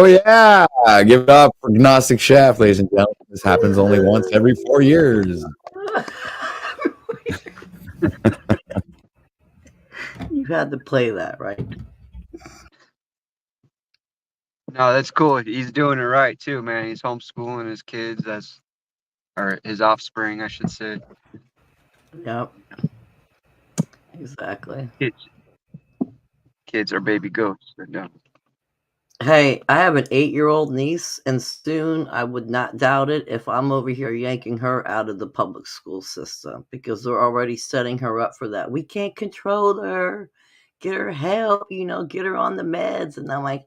yeah. Give it up for Gnostic Chef, ladies and gentlemen. This happens only once every 4 years. You had to play that, right? No, that's cool. He's doing it right too, man. He's homeschooling his kids, or his offspring, I should say. Yep. Exactly. Kids are baby goats. They're dumb. Hey, I have an 8-year-old niece, and soon I would not doubt it if I'm over here yanking her out of the public school system because they're already setting her up for that. We can't control her. Get her help, get her on the meds. And I'm like,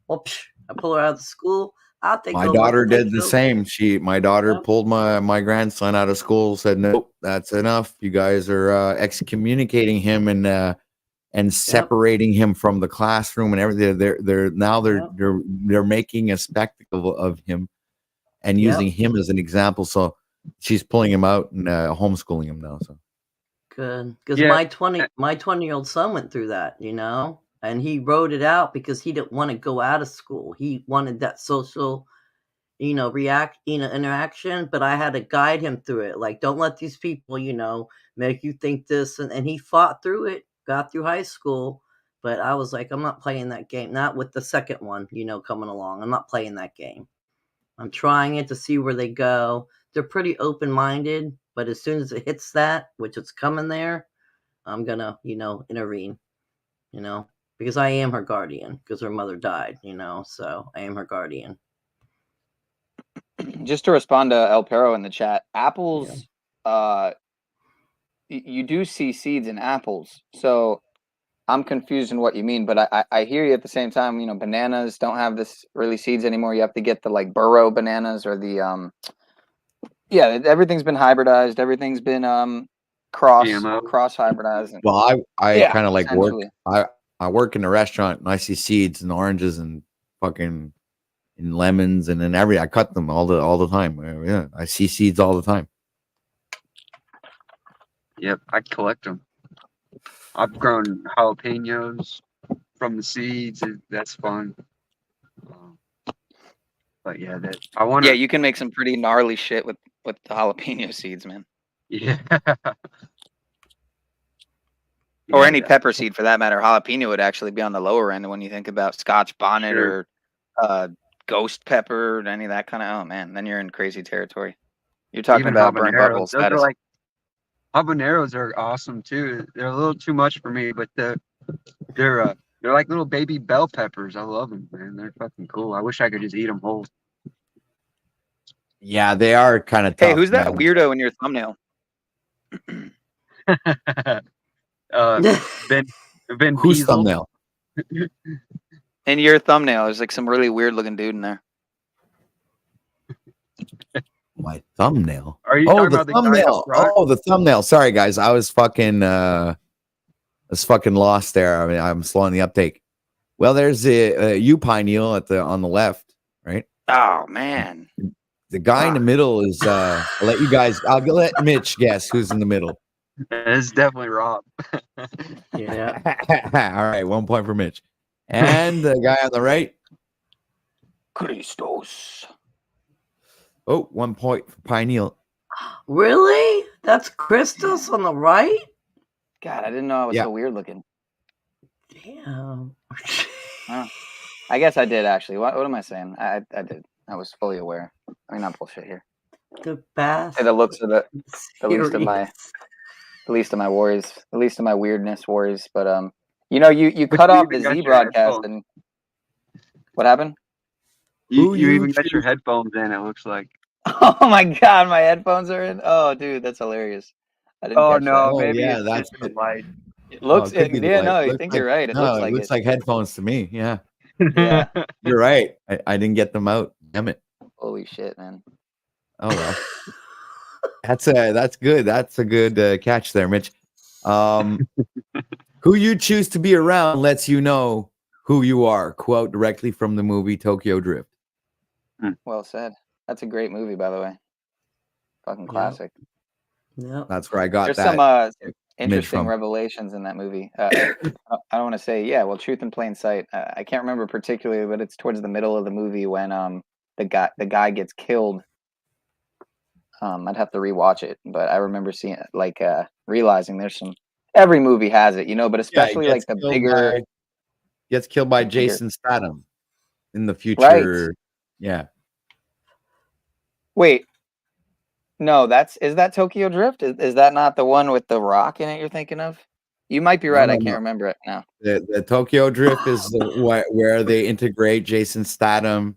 Well, I pull her out of the school. I'll take My over. daughter did the same. My daughter pulled my grandson out of school, said, nope, that's enough. You guys are excommunicating him and separating him from the classroom and everything. They're making a spectacle of him and using him as an example. So she's pulling him out and homeschooling him now. So good, because my 20-year-old son went through that, and he wrote it out because he didn't want to go out of school. He wanted that social, interaction, but I had to guide him through it. Like, don't let these people, make you think this, and he fought through it. Got through high school, but I was like, I'm not playing that game. Not with the second one, coming along. I'm not playing that game. I'm trying it to see where they go. They're pretty open-minded, but as soon as it hits that, which it's coming there, I'm gonna, intervene, because I am her guardian, because her mother died, so I am her guardian. Just to respond to El Perro in the chat, apples, you do see seeds in apples, so I'm confused in what you mean, but I hear you at the same time. Bananas don't have this really seeds anymore. You have to get the burrow bananas or the everything's been hybridized. Everything's been cross hybridized. Well, I kind of like work. I work in a restaurant and I see seeds and oranges and fucking and lemons and then I cut them all the time. Yeah, I see seeds all the time. Yep, I collect them. I've grown jalapenos from the seeds. That's fun. But yeah, you can make some pretty gnarly shit with the jalapeno seeds, man. Yeah. Or any pepper seed for that matter. Jalapeno would actually be on the lower end when you think about Scotch bonnet or ghost pepper or any of that kind of. Oh man, then you're in crazy territory. You're talking about burnt bubbles. Those are habaneros are awesome too. They're a little too much for me, but they're like little baby bell peppers. I love them, man. They're fucking cool. I wish I could just eat them whole. Yeah, they are kind of tough. Hey, who's that weirdo in your thumbnail? Ben Whose Peasel. thumbnail? In your thumbnail, there's like some really weird looking dude in there. My thumbnail. Are you talking about the thumbnail? The thumbnail. Sorry, guys. I was fucking lost there. I mean, I'm slow on the uptake. Well, there's the U-Pineal on the left, right? Oh man. The guy in the middle is I'll let Mitch guess who's in the middle. It's definitely Rob. Yeah. All right, 1 point for Mitch. And the guy on the right, Christos. Oh, 1 point for Pineal. Really? That's Christos on the right? God, I didn't know I was so weird looking. Damn. I guess I did actually. What am I saying? I did. I was fully aware. I mean, not bullshit here. The best. The looks of the least of my worries, the least of my weirdness worries. But you cut off the Z broadcast and what happened? You even got your headphones in, it looks like. Oh my god, my headphones are in. Oh dude, that's hilarious. I didn't catch that. Maybe that's the light. It looks I think you're right. It looks like headphones to me. Yeah. Yeah. You're right. I didn't get them out. Damn it. Holy shit, man. Oh well. That's good. That's a good catch there, Mitch. Who you choose to be around lets you know who you are. Quote directly from the movie Tokyo Drift. Well said. That's a great movie, by the way. Fucking classic. Yeah. That's where I got There's that. interesting from? revelations in that movie. I don't want to say, yeah, well, Truth in Plain Sight. I can't remember particularly, but it's towards the middle of the movie when the guy gets killed. I'd have to rewatch it, but I remember seeing it, like realizing there's some. Every movie has it, but especially like the bigger. Gets killed by the bigger- Jason Statham in the Right. future. Yeah. Wait, no, is that Tokyo Drift? Is that not the one with the rock in it you're thinking of? You might be right. I can't remember it now. The Tokyo Drift is where they integrate Jason Statham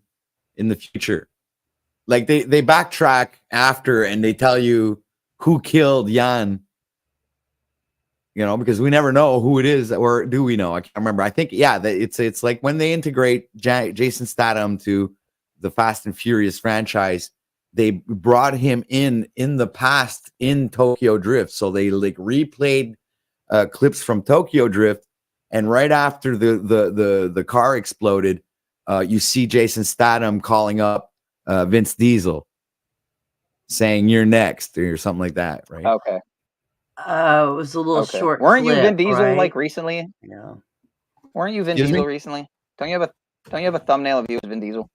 in the future. Like they backtrack after and they tell you who killed Jan. Because we never know who it is, or do we know? I can't remember. I think it's like when they integrate Jason Statham to the Fast and Furious franchise, they brought him in the past in Tokyo Drift. So they like replayed clips from Tokyo Drift, and right after the car exploded, you see Jason Statham calling up Vince Diesel, saying "You're next" or something like that, right? Okay. It was a little Okay. short. Weren't you Vin clip, Diesel right? like recently? Yeah. Weren't you Vin Excuse Diesel me? recently? Don't you have a thumbnail of you as Vin Diesel?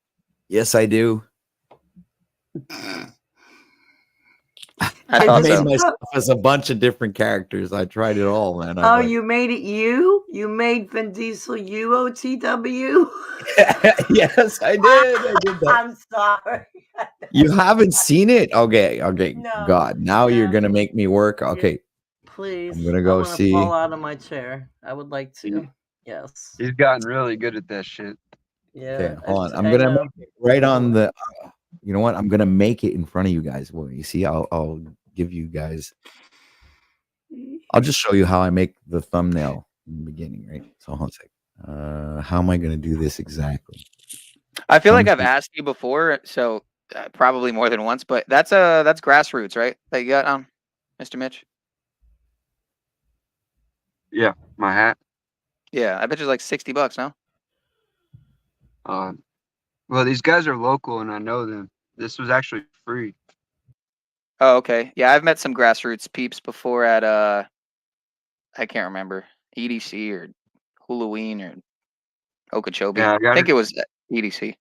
Yes, I do. I thought made so. myself as a bunch of different characters. I tried it all, man. Oh, you made it you? You made Vin Diesel UOTW? Yes, I did that. I'm sorry. You haven't seen it? Okay. No, God, now you're no. gonna make me work. Okay, Please. I'm gonna go I wanna see. fall out of my chair. I would like to. Yes. He's gotten really good at that shit. Yeah. Okay, hold on. I I'm gonna know. make it right on the. You know what? I'm gonna make it in front of you guys. Well, you see, I'll give you guys. I'll just show you how I make the thumbnail in the beginning, right? So hold on a sec. How am I gonna do this exactly? I feel like I've asked you before, so probably more than once. But that's Grassroots, right? That you got Mr. Mitch. Yeah, my hat. Yeah, I bet you like $60. No. Well, these guys are local, and I know them. This was actually free. Oh, okay. Yeah, I've met some Grassroots peeps before at I can't remember, EDC or Halloween or Okeechobee. Yeah, I think it was EDC.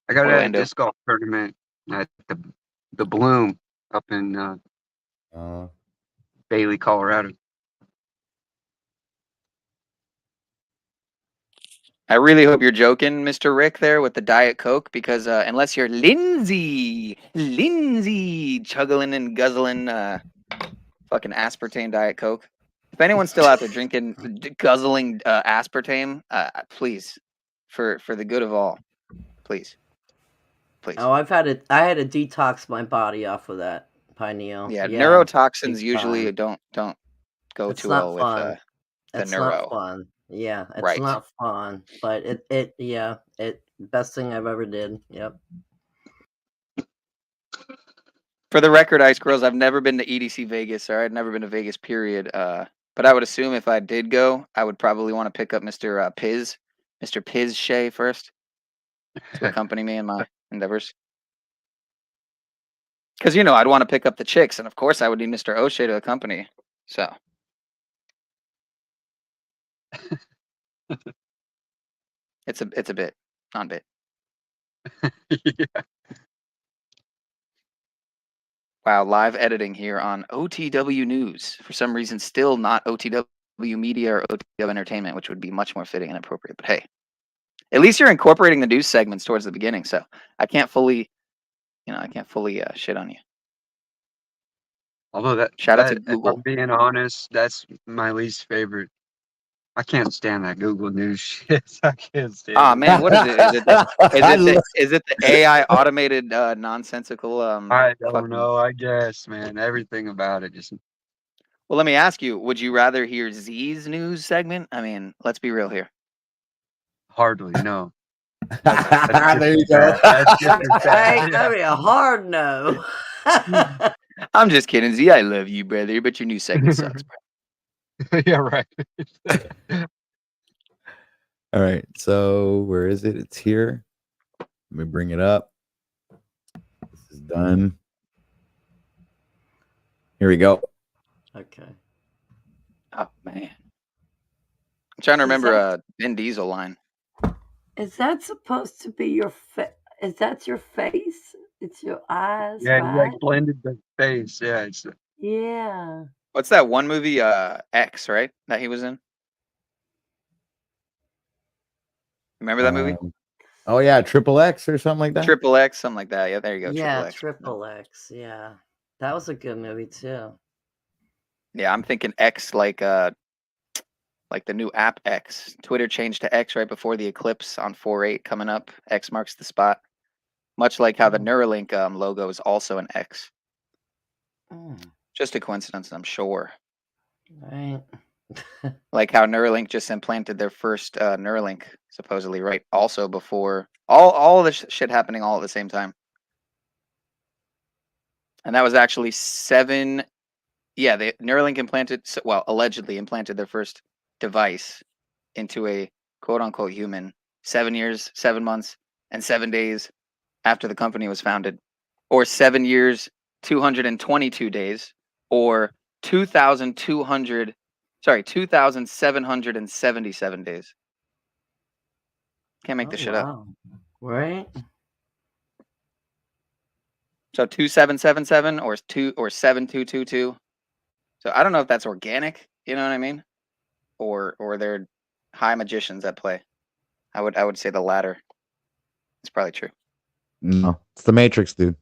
I got Orlando. a disc golf tournament at the Bloom up in Bailey, Colorado. I really hope you're joking, Mr. Rick, there with the Diet Coke, because unless you're Lindsay chuggling and guzzling fucking aspartame Diet Coke. If anyone's still out there drinking, guzzling aspartame, please, for the good of all, please. Oh, I had to detox my body off of that pineal. Yeah, neurotoxins big usually time. don't go It's too not well fun. with the It's neuro. not fun. Yeah, it's Right. not fun. But it best thing I've ever did. Yep. For the record, Ice Girls, I've never been to EDC Vegas, or I'd never been to Vegas, period. But I would assume if I did go, I would probably want to pick up Mr. Piz Shea first to accompany me in my endeavors. Because, I'd want to pick up the chicks, and of course I would need Mr. O'Shea to accompany. So. It's a bit, non-bit. Yeah. Wow, live editing here on OTW News. For some reason, still not OTW Media or OTW Entertainment, which would be much more fitting and appropriate. But hey, at least you're incorporating the news segments towards the beginning, so I can't fully shit on you. Although Shout out to if Google. I'm being honest, that's my least favorite. I can't stand that Google News shit. I can't stand it. Man, what is it? Is it the AI automated nonsensical I don't fucking... know. I guess, man, everything about it just. Well, let me ask you, would you rather hear Z's news segment? I mean, let's be real here. Hardly, no. There you go. Hey, that'd be a hard no. I'm just kidding, Z. I love you, brother, but your new segment sucks, bro. Yeah, right. All right. So where is it? It's here. Let me bring it up. This is done. Here we go. Okay. Oh man, I'm trying to Is remember that Vin Diesel line. is that supposed to be your is that your face? It's your eyes, Yeah, he like right? blended the face. Yeah, it's Yeah. What's that one movie? X, right? That he was in. Remember that movie? Oh yeah, Triple X or something like that. Triple X, something like that. Yeah, there you go. Yeah, Triple X. Triple X. Yeah. That was a good movie too. Yeah, I'm thinking X like the new app X. Twitter changed to X right before the eclipse on 4/8 coming up. X marks the spot. Much like how the Neuralink logo is also an X. Mm, Just a coincidence, I'm sure. right. Like how Neuralink just implanted their first Neuralink, supposedly, right? Also before all of this shit happening all at the same time. And that was actually 7. Yeah, the Neuralink allegedly implanted their first device into a quote unquote human 7 years, 7 months, and 7 days after the company was founded, or 7 years, 222 days, or 2,777 days. Can't make Oh, this shit up. wow. Right? So 2777 or 7222. So I don't know if that's organic, you know what I mean? Or they're high magicians at play. I would say the latter. It's probably true. No, it's the Matrix, dude.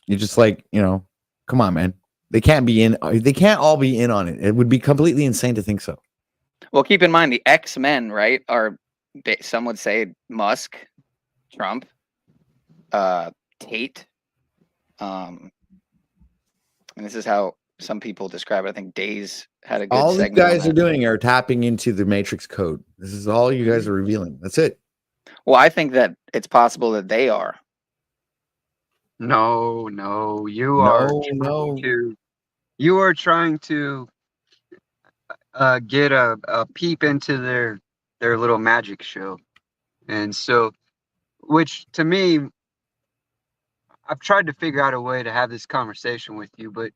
You're just like, come on, man. They can't be in. They can't all be in on it. It would be completely insane to think so. Well, keep in mind the X-Men, right? Are some would say Musk, Trump, Tate. And this is how some people describe it. I think Days had a good All these segment on guys are that. doing are tapping into the Matrix code. This is all you guys are revealing. That's it. Well, I think that it's possible that they are. no. You are trying to get a peep into their little magic show, and so, which to me, I've tried to figure out a way to have this conversation with you, but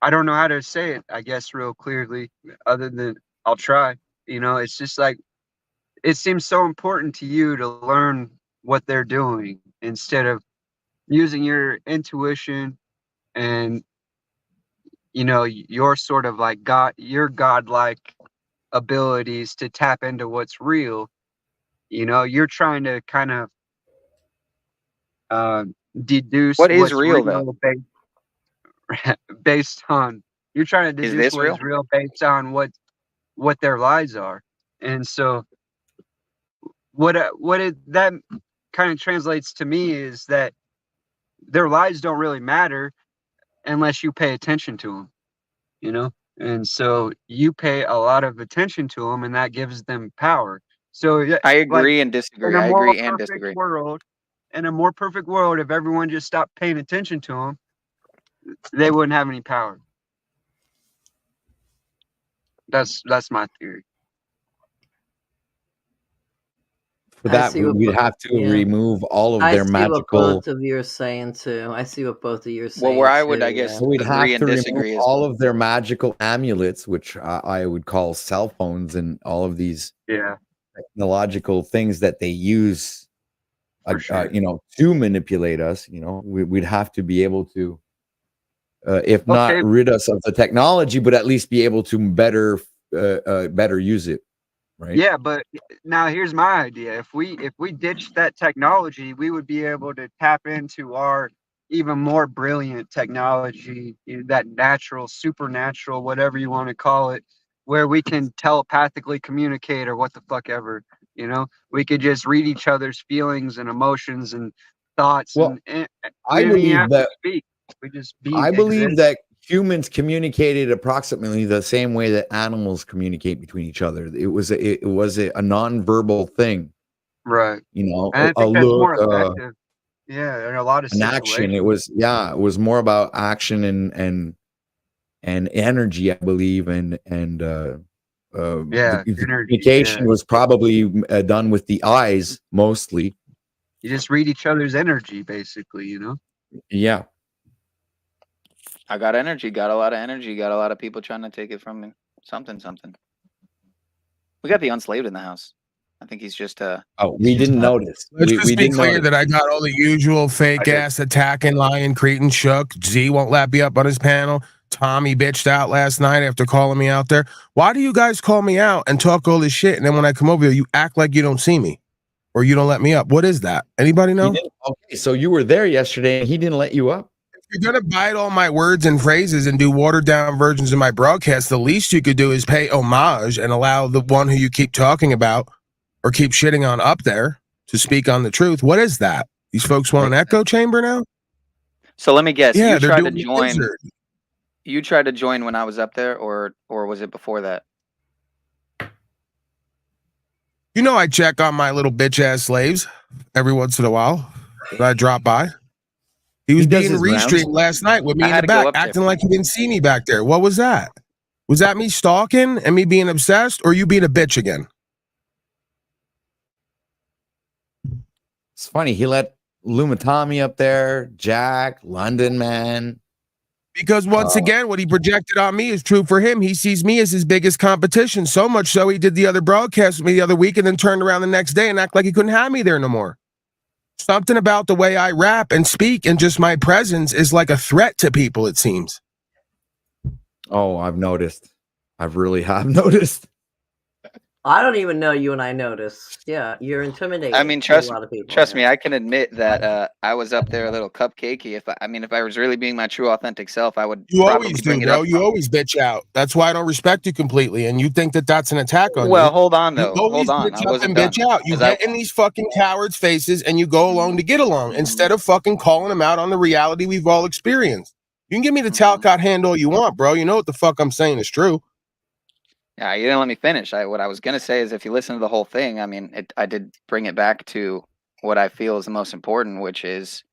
I don't know how to say it, I guess, real clearly, other than I'll try. It's just like it seems so important to you to learn what they're doing instead of using your intuition and your sort of like your godlike abilities to tap into what's real. You're trying to kind of deduce What is what's real, though? based on you're trying to Is deduce this what is real based on what their lies are. And so that kind of translates to me is that their lies don't really matter unless you pay attention to them, and so you pay a lot of attention to them, and that gives them power. So I like agree and disagree. I agree and disagree. In a more perfect world, if everyone just stopped paying attention to them, they wouldn't have any power. That's my theory. For that, we'd have to remove all of their magical. I see what both of you are saying too. I see what both of you are saying. Well, where I would, I guess, we'd have agree to and disagree remove as all well. of their magical amulets, which I would call cell phones, and all of these technological things that they use, to manipulate us. We'd have to be able to, if not rid us of the technology, but at least be able to better use it. Right. Yeah, but now here's my idea. If we ditch that technology, we would be able to tap into our even more brilliant technology, that natural, supernatural, whatever you want to call it, where we can telepathically communicate or what the fuck ever. We could just read each other's feelings and emotions and thoughts. Well, and I believe that speak. We just I believe that humans communicated approximately the same way that animals communicate between each other. It was a nonverbal thing, right? I think that's more effective. Yeah, in a lot of an action. It was more about action and energy, I believe, and the communication was probably done with the eyes mostly. You just read each other's energy, basically, Yeah. I got energy, got a lot of energy, got a lot of people trying to take it from me. Something. We got the unslaved in the house. I think he's just Oh, we didn't notice. Let's We just be didn't clear notice. that I got all the usual fake ass attacking, lying, Cretan shook. Z won't let me up on his panel. Tommy bitched out last night after calling me out there. Why do you guys call me out and talk all this shit? And then when I come over here, you act like you don't see me or you don't let me up. What is that? Anybody He know? didn't- Okay, so you were there yesterday and he didn't let you up? If you're going to bite all my words and phrases and do watered down versions of my broadcast, the least you could do is pay homage and allow the one who you keep talking about or keep shitting on up there to speak on the truth. What is that? These folks want an echo chamber now? So let me guess. Yeah, you they're tried to doing the join. insert. You tried to join when I was up there, or was it before that? You know I check on my little bitch ass slaves every once in a while. When I drop by. He was He does being his rounds. restreamed last night with me I in had the to go back, up there. acting like he didn't see me back there. What was that? Was that me stalking and me being obsessed, or you being a bitch again? It's funny. He let Lumatami up there, Jack, London Man. Because once again, what he projected on me is true for him. He sees me as his biggest competition, so much so he did the other broadcast with me the other week and then turned around the next day and act like he couldn't have me there no more. Something about the way I rap and speak and just my presence is like a threat to people, it seems. Oh, I've noticed. I've really have noticed. I don't even know you, and I noticed. Yeah, you're intimidating. I mean, to trust a lot of people. Trust yeah. me, I can admit that I was up there a little cupcakey. If I was really being my true authentic self, I would. You probably always bring do, it bro. up. You always bitch out. That's why I don't respect you completely. And you think that that's an attack on Well, you. hold on You though. always Hold on. bitch I up wasn't and done. bitch out. You 'Cause get in these fucking cowards' faces and you go along to get along instead of fucking calling them out on the reality we've all experienced. You can give me the Talcott handle you want, bro. You know what the fuck I'm saying is true. Yeah, you didn't let me finish. What I was gonna say is, if you listen to the whole thing, I mean, I did bring it back to what I feel is the most important, which is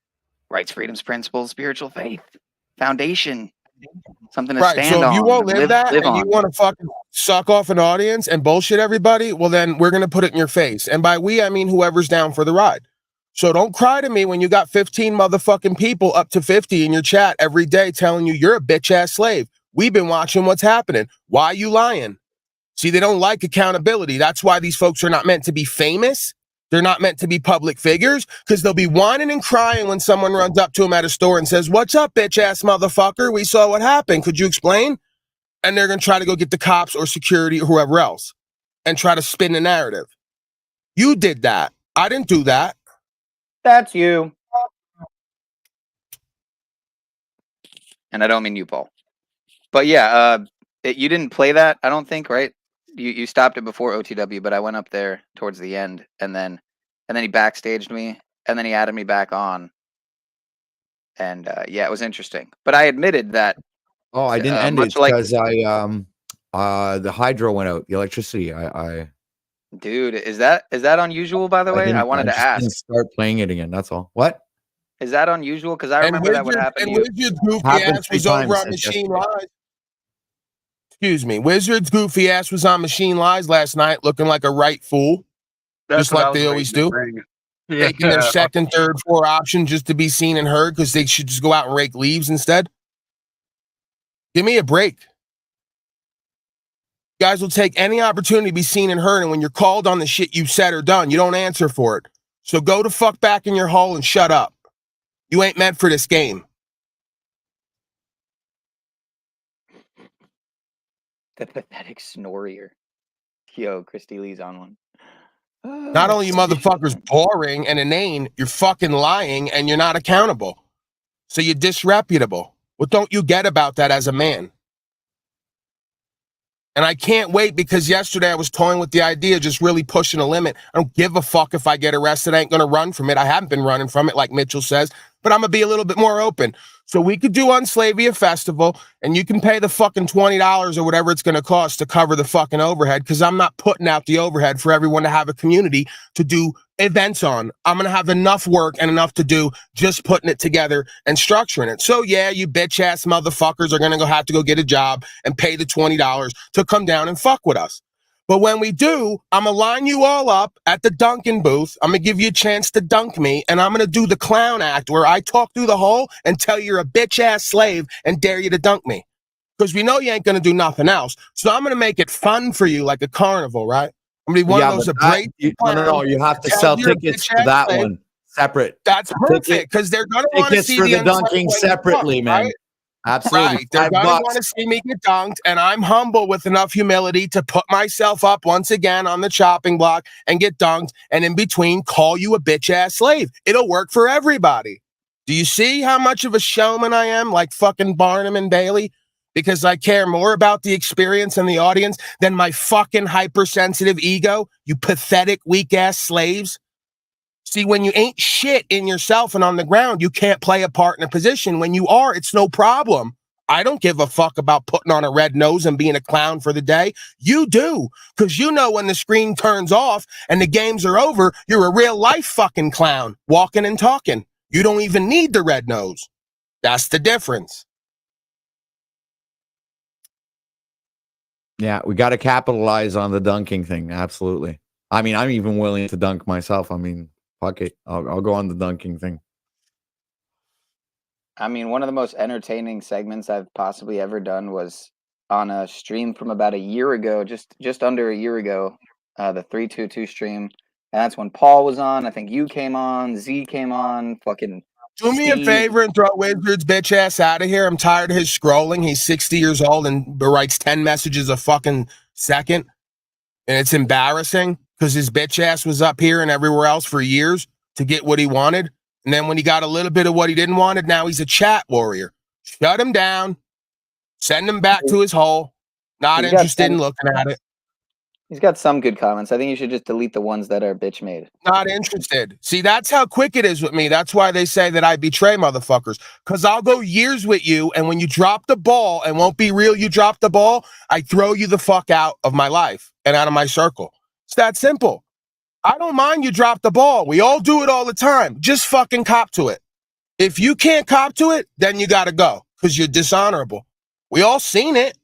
rights, freedoms, principles, spiritual faith, foundation, something to Right. stand So if you on, won't live that live and you on. want to fucking suck off an audience and bullshit everybody, well, then we're going to put it in your face. And by we, I mean whoever's down for the ride. So don't cry to me when you got 15 motherfucking people up to 50 in your chat every day telling you you're a bitch ass slave. We've been watching what's happening. Why are you lying? See, they don't like accountability. That's why these folks are not meant to be famous. They're not meant to be public figures because they'll be whining and crying when someone runs up to them at a store and says, "What's up, bitch ass motherfucker? We saw what happened. Could you explain?" And they're going to try to go get the cops or security or whoever else and try to spin the narrative. You did that. I didn't do that. That's you. And I don't mean you, Paul. But yeah, you didn't play that, I don't think, right? You stopped it before OTW, but I went up there towards the end, and then he backstaged me, and then he added me back on, and yeah, it was interesting. But I admitted that. Oh, I didn't end it much like- because the hydro went out, the electricity. Dude, is that unusual? By the way, I wanted to just ask. didn't start playing it again. That's all. What? Is that unusual? Because I remember that would happen to you. Wizard's goofy Happened ass 3 was over times on since Machine yesterday. Lies. Excuse me. Wizard's goofy ass was on Machine Lies last night looking like a right fool. Just what like I was they always waiting to do. bring. Taking their second, third, fourth option just to be seen and heard because they should just go out and rake leaves instead. Give me a break. You guys will take any opportunity to be seen and heard, and when you're called on the shit you said or done, you don't answer for it. So go the fuck back in your hole and shut up. You ain't meant for this game. The pathetic snorier. Yo, Christy Lee's on one. Not only you motherfuckers boring and inane, you're fucking lying and you're not accountable. So you're disreputable. What don't you get about that as a man? And I can't wait because yesterday I was toying with the idea of just really pushing a limit. I don't give a fuck if I get arrested. I ain't going to run from it. I haven't been running from it like Mitchell says, but I'm going to be a little bit more open. So we could do Unslavia Festival and you can pay the fucking $20 or whatever it's going to cost to cover the fucking overhead because I'm not putting out the overhead for everyone to have a community to do events on. I'm going to have enough work and enough to do just putting it together and structuring it. So yeah, you bitch ass motherfuckers are going to have to go get a job and pay the $20 to come down and fuck with us. But when we do, I'm going to line you all up at the dunking booth. I'm going to give you a chance to dunk me, and I'm going to do the clown act where I talk through the hole and tell you you're a bitch-ass slave and dare you to dunk me. Because we know you ain't going to do nothing else. So I'm going to make it fun for you like a carnival, right? I'm going to be one of those no, you have to sell tickets to that one separate. That's perfect, because they're going to want to see for the inside dunking way separately, dunk, man. right? Absolutely. Right. They're going to want to see me get dunked, and I'm humble with enough humility to put myself up once again on the chopping block and get dunked, and in between call you a bitch-ass slave. It'll work for everybody. Do you see how much of a showman I am, like fucking Barnum and Bailey? Because I care more about the experience and the audience than my fucking hypersensitive ego, you pathetic, weak-ass slaves. See, when you ain't shit in yourself and on the ground, you can't play a part in a position. When you are, it's no problem. I don't give a fuck about putting on a red nose and being a clown for the day. You do, because you know when the screen turns off and the games are over, you're a real life fucking clown, walking and talking. You don't even need the red nose. That's the difference. Yeah, we got to capitalize on the dunking thing. Absolutely. I mean, I'm even willing to dunk myself. I mean, fuck it. I'll go on the dunking thing. I mean, one of the most entertaining segments I've possibly ever done was on a stream from about a year ago, just under a year ago, the 322 stream. And that's when Paul was on. I think you came on, Z came on, fucking Do me a Steve. favor and throw Wizard's bitch ass out of here. I'm tired of his scrolling. He's 60 years old and writes 10 messages a fucking second. And it's embarrassing because his bitch ass was up here and everywhere else for years to get what he wanted. And then when he got a little bit of what he didn't want, now he's a chat warrior. Shut him down. Send him back to his hole. Not interested in looking at it. He's got some good comments. I think you should just delete the ones that are bitch made. Not interested. See, that's how quick it is with me. That's why they say that I betray motherfuckers. Because I'll go years with you, and when you drop the ball and won't be real, you drop the ball, I throw you the fuck out of my life and out of my circle. It's that simple. I don't mind you drop the ball. We all do it all the time. Just fucking cop to it. If you can't cop to it, then you got to go because you're dishonorable. We all seen it.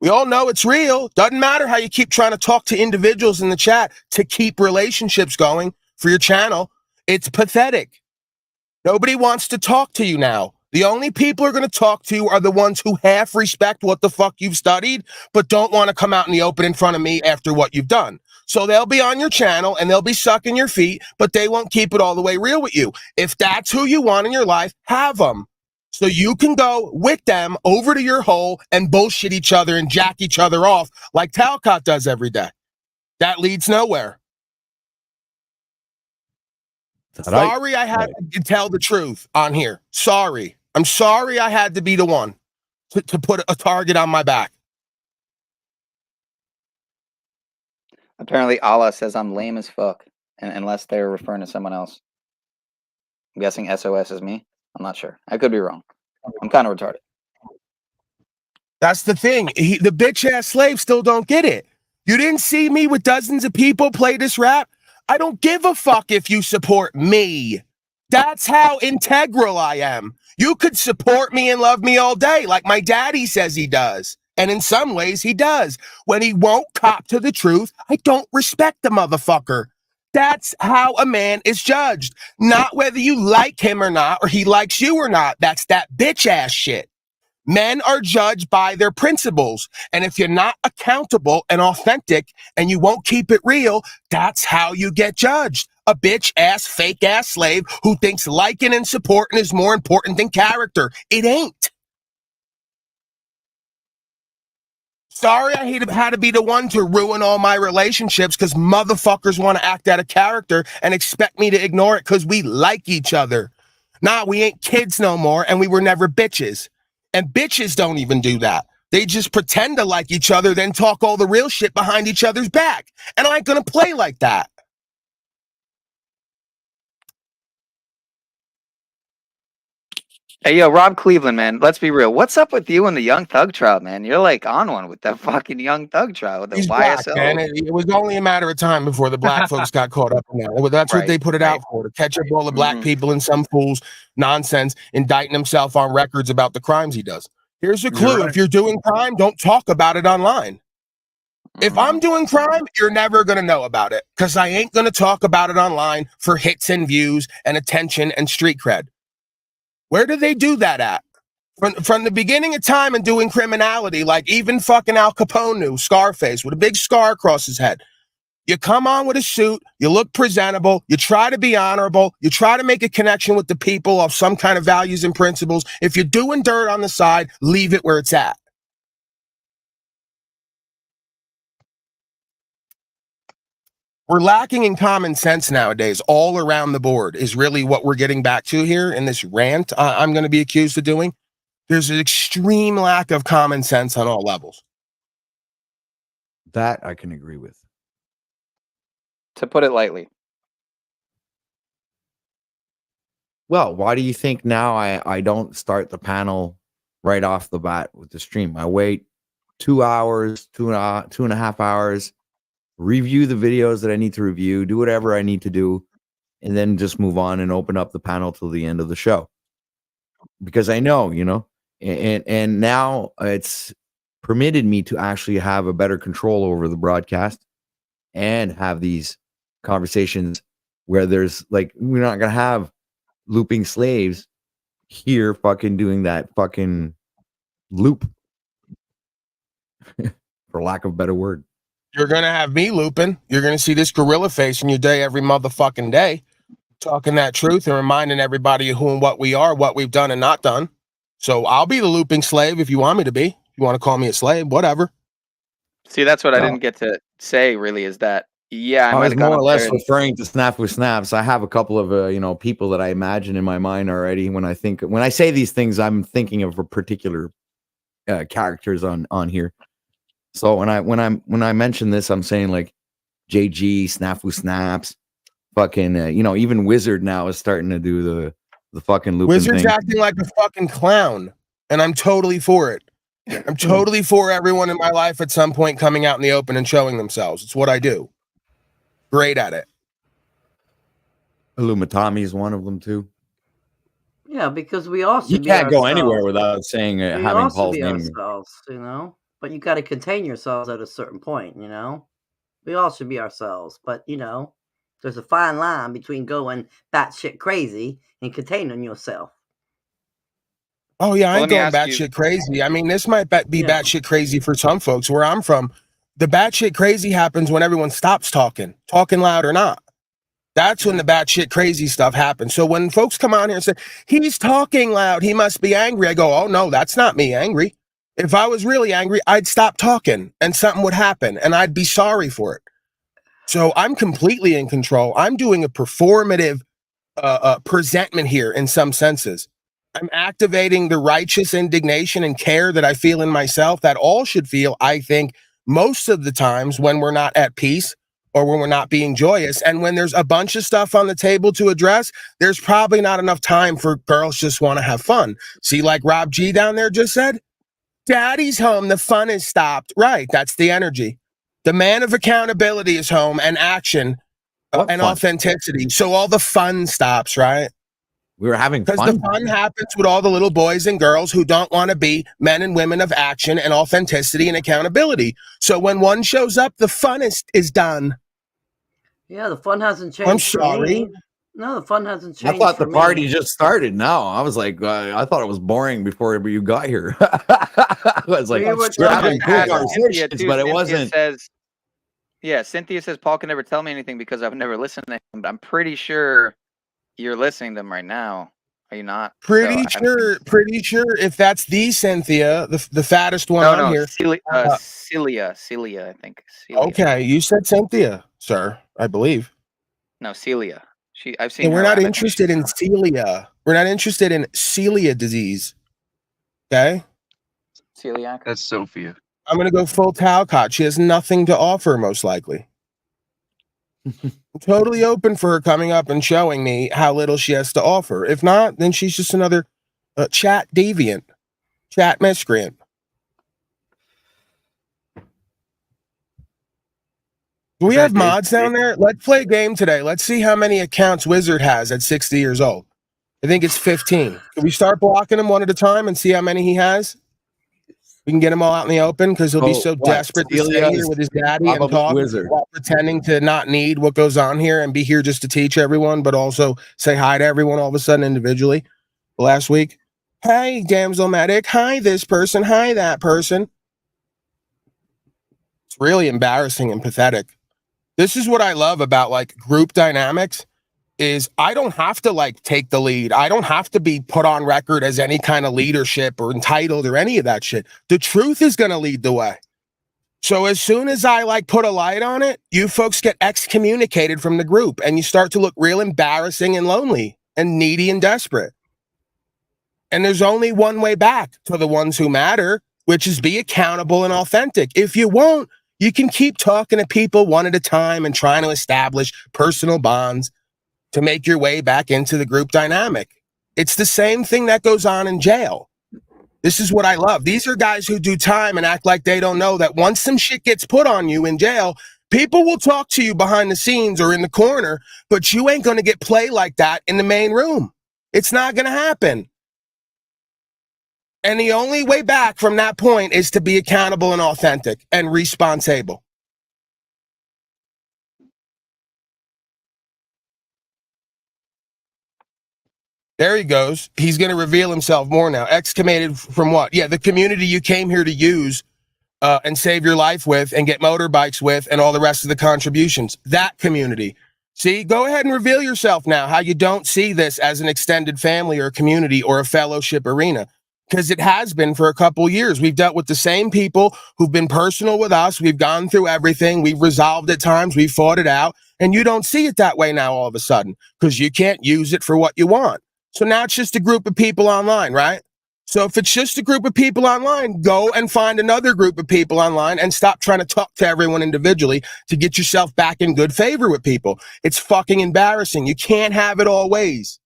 We all know it's real. Doesn't matter how you keep trying to talk to individuals in the chat to keep relationships going for your channel. It's pathetic. Nobody wants to talk to you now. The only people who are going to talk to you are the ones who half respect what the fuck you've studied, but don't want to come out in the open in front of me after what you've done. So they'll be on your channel and they'll be sucking your feet, but they won't keep it all the way real with you. If that's who you want in your life, have them. So you can go with them over to your hole and bullshit each other and jack each other off like Talcott does every day. That leads nowhere. Sorry I had to tell the truth on here. Sorry. I'm sorry I had to be the one to put a target on my back. Apparently, Allah says I'm lame as fuck, unless they're referring to someone else. I'm guessing SOS is me. I'm not sure. I could be wrong. I'm kind of retarded. That's the thing. The bitch-ass slaves still don't get it. You didn't see me with dozens of people play this rap? I don't give a fuck if you support me. That's how integral I am. You could support me and love me all day like my daddy says he does. And in some ways he does. When he won't cop to the truth, I don't respect the motherfucker. That's how a man is judged. Not whether you like him or not, or he likes you or not. That's that bitch ass shit. Men are judged by their principles. And if you're not accountable and authentic and you won't keep it real, that's how you get judged. A bitch ass, fake ass slave who thinks liking and supporting is more important than character. It ain't. Sorry I had to be the one to ruin all my relationships because motherfuckers want to act out of character and expect me to ignore it because we like each other. Nah, we ain't kids no more and we were never bitches. And bitches don't even do that. They just pretend to like each other, then talk all the real shit behind each other's back. And I ain't gonna play like that. Hey, yo, Rob Cleveland, man, let's be real. What's up with you and the Young Thug trial, man? You're like on one with that fucking Young Thug trial with the He's YSL. Black, man. It was only a matter of time before the black folks got caught up in that. That's what they put it out for, to catch up all the black people and some fools nonsense, indicting himself on records about the crimes he does. Here's a clue. If you're doing crime, don't talk about it online. If I'm doing crime, you're never going to know about it because I ain't going to talk about it online for hits and views and attention and street cred. Where do they do that at? From the beginning of time and doing criminality, like even fucking Al Capone knew, Scarface, with a big scar across his head. You come on with a suit, you look presentable, you try to be honorable, you try to make a connection with the people of some kind of values and principles. If you're doing dirt on the side, leave it where it's at. We're lacking in common sense nowadays, all around the board, is really what we're getting back to here in this rant I'm going to be accused of doing. There's an extreme lack of common sense on all levels. That I can agree with. To put it lightly. Well, why do you think now I don't start the panel right off the bat with the stream? I wait 2 hours, 2.5 hours, review the videos that I need to review, do whatever I need to do, and then just move on and open up the panel till the end of the show. Because I know, and now it's permitted me to actually have a better control over the broadcast and have these conversations where there's like, we're not going to have looping slaves here fucking doing that fucking loop for lack of a better word. You're going to have me looping. You're going to see this gorilla face in your day every motherfucking day, talking that truth and reminding everybody of who and what we are, what we've done and not done. So I'll be the looping slave if you want me to be. If you want to call me a slave, whatever. See, that's what I didn't get to say really is that, yeah, I was more or less and referring to Snap with Snaps. I have a couple of people that I imagine in my mind already. When I say these things, I'm thinking of a particular characters on here. So when I mention this, I'm saying like JG, Snap with Snaps, fucking even Wizard now is starting to do the fucking looping Wizard's thing. acting like a fucking clown, and I'm totally for it. I'm totally for everyone in my life at some point coming out in the open and showing themselves. It's what I do. Great at it. Illumitami is one of them too. Yeah, because we all You should be can't go ourselves. anywhere without saying We having all should Paul's be name. ourselves, But you got to contain yourselves at a certain point, We all should be ourselves, but there's a fine line between going batshit crazy and containing yourself. Oh yeah, I ain't going let me ask you- batshit crazy. I mean, this might be Yeah. batshit crazy for some folks. Where I'm from, the batshit crazy happens when everyone stops talking loud or not. That's when the batshit crazy stuff happens. So when folks come on here and say, he's talking loud, he must be angry, I go, oh no, that's not me angry. If I was really angry, I'd stop talking and something would happen and I'd be sorry for it. So I'm completely in control. I'm doing a performative presentment here in some senses. I'm activating the righteous indignation and care that I feel in myself that all should feel, I think, most of the times when we're not at peace or when we're not being joyous. And when there's a bunch of stuff on the table to address, there's probably not enough time for girls just want to have fun. See, like Rob G down there just said, Daddy's home, the fun is stopped. Right, that's the energy. The man of accountability is home and action What and fun? authenticity. So all the fun stops, right? We were having Because fun. the fun happens with all the little boys and girls who don't want to be men and women of action and authenticity and accountability. So when one shows up, the fun is done. Yeah, the fun hasn't changed. I'm for sorry. me. No, the fun hasn't I changed. thought for the party me. just started. Now I was like, I thought it was boring before you got here. I was like, We were we're having cool Cynthia, conversations, too. but it Cynthia wasn't. Cynthia says Paul can never tell me anything because I've never listened to him. But I'm pretty sure you're listening to them right now. Are you not? Pretty sure if that's the Cynthia, the fattest one on here. Celia, I think. Celia. Okay, you said Cynthia, sir, I believe. No, Celia. I've seen And her we're not live. I think interested in Celia. We're not interested in Celia disease. Okay? celiac. That's Sophia. I'm going to go full Talcott. She has nothing to offer, most likely. I'm totally open for her coming up and showing me how little she has to offer. If not, then she's just another chat deviant, chat miscreant. Do we have mods down there? Let's play a game today. Let's see how many accounts Wizard has at 60 years old. I think it's 15. Can we start blocking them one at a time and see how many he has? We can get him all out in the open because he'll be Oh, so what? desperate to stay Celia here is with his daddy and probably talk wizard. while pretending to not need what goes on here and be here just to teach everyone, but also say hi to everyone all of a sudden individually. Last week, hey, damsel medic, hi, this person, hi, that person. It's really embarrassing and pathetic. This is what I love about like group dynamics is I don't have to like take the lead. I don't have to be put on record as any kind of leadership or entitled or any of that shit. The truth is going to lead the way. So as soon as I like put a light on it, you folks get excommunicated from the group and you start to look real embarrassing and lonely and needy and desperate. And there's only one way back to the ones who matter, which is be accountable and authentic. If you won't, you can keep talking to people one at a time and trying to establish personal bonds to make your way back into the group dynamic. It's the same thing that goes on in jail. This is what I love. These are guys who do time and act like they don't know that once some shit gets put on you in jail, people will talk to you behind the scenes or in the corner, but you ain't going to get play like that in the main room. It's not going to happen. And the only way back from that point is to be accountable and authentic and responsible. There he goes. He's going to reveal himself more now. Excommunicated from what? Yeah, the community you came here to use and save your life with and get motorbikes with and all the rest of the contributions. That community. See, go ahead and reveal yourself now, how you don't see this as an extended family or community or a fellowship arena. Because it has been for a couple years. We've dealt with the same people who've been personal with us. We've gone through everything. We've resolved at times. We've fought it out. And you don't see it that way now all of a sudden because you can't use it for what you want. So now it's just a group of people online, right? So if it's just a group of people online, go and find another group of people online and stop trying to talk to everyone individually to get yourself back in good favor with people. It's fucking embarrassing. You can't have it all ways.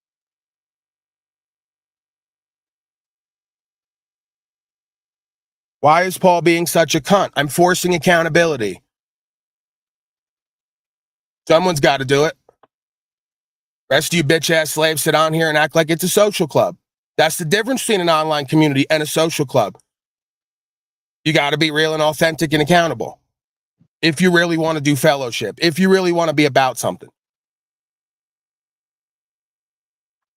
Why is Paul being such a cunt? I'm forcing accountability. Someone's got to do it. Rest of you bitch ass slaves sit on here and act like it's a social club. That's the difference between an online community and a social club. You got to be real and authentic and accountable. If you really want to do fellowship, if you really want to be about something.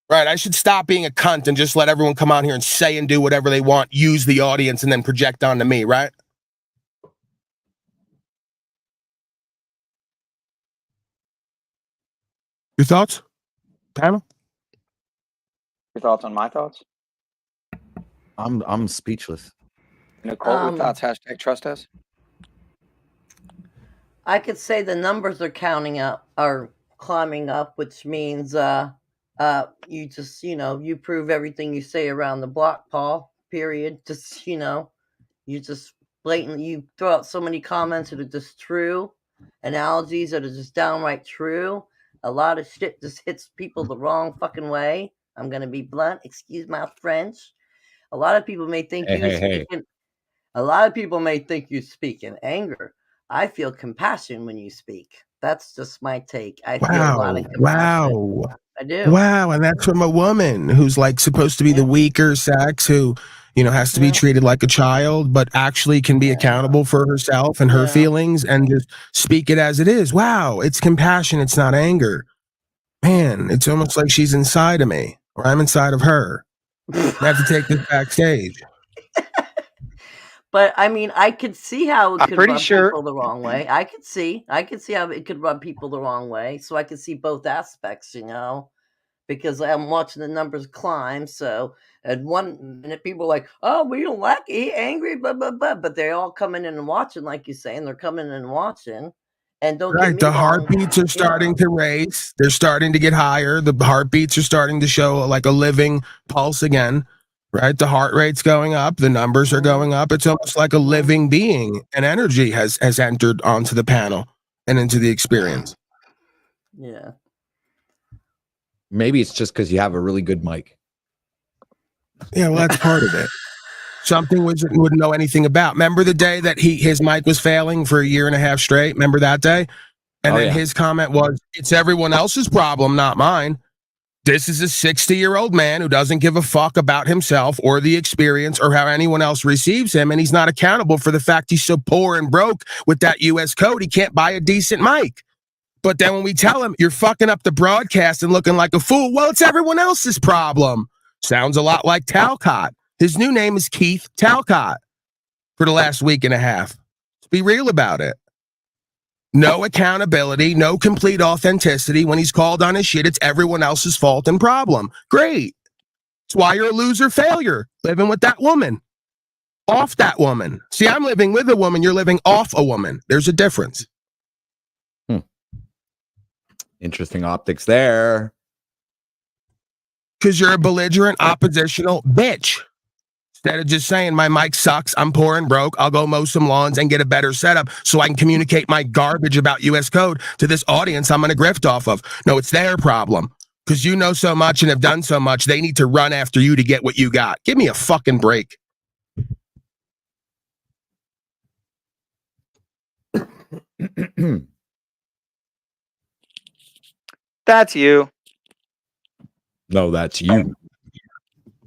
Right, I should stop being a cunt and just let everyone come on here and say and do whatever they want, use the audience, and then project onto me, right? Your thoughts, panel? Your thoughts on my thoughts? I'm speechless. Nicole, your thoughts? Hashtag trust us. I could say the numbers are climbing up, which means you just, you prove everything you say around the block, Paul, period. Just, you just blatantly, you throw out so many comments that are just true, analogies that are just downright true. A lot of shit just hits people the wrong fucking way. I'm going to be blunt. Excuse my French. A lot of people may think a lot of people may think you speak in anger. I feel compassion when you speak. That's just my take. I feel a lot of compassion. Wow. I do. Wow, and that's from a woman who's like supposed to be the weaker sex, who, has to be treated like a child, but actually can be accountable for herself and her feelings and just speak it as it is. Wow, it's compassion. It's not anger. Man, it's almost like she's inside of me or I'm inside of her. I have to take this backstage. But I mean, I could see how it I'm could pretty rub sure- people the wrong way. I could see how it could rub people the wrong way. So I could see both aspects, because I'm watching the numbers climb. So at one minute, people are like, "Oh, we don't like it, angry, blah blah blah," but they're all coming in and watching, like you say, and they're coming in and watching. And don't get Right, me the wrong, heartbeats are starting to race. They're starting to get higher. The heartbeats are starting to show like a living pulse again. Right, the heart rate's going up. The numbers are going up. It's almost like a living being. And energy has entered onto the panel and into the experience. Yeah. Maybe it's just because you have a really good mic. Yeah, well, that's part of it. Something Wizard wouldn't know anything about. Remember the day that his mic was failing for a year and a half straight? Remember that day? And then his comment was, "It's everyone else's problem, not mine." This is a 60-year-old man who doesn't give a fuck about himself or the experience or how anyone else receives him, and he's not accountable for the fact he's so poor and broke with that U.S. code he can't buy a decent mic. But then when we tell him, you're fucking up the broadcast and looking like a fool, well, it's everyone else's problem. Sounds a lot like Talcott. His new name is Keith Talcott for the last week and a half. Let's be real about it. No accountability, no complete authenticity. When he's called on his shit, it's everyone else's fault and problem. Great. That's why you're a loser failure, living with that woman. Off that woman. See, I'm living with a woman, you're living off a woman. There's a difference. Interesting optics there. Because you're a belligerent, oppositional bitch. Instead of just saying, my mic sucks, I'm poor and broke, I'll go mow some lawns and get a better setup so I can communicate my garbage about US code to this audience I'm going to grift off of. No, it's their problem. Because you know so much and have done so much, they need to run after you to get what you got. Give me a fucking break. That's you. No, that's you.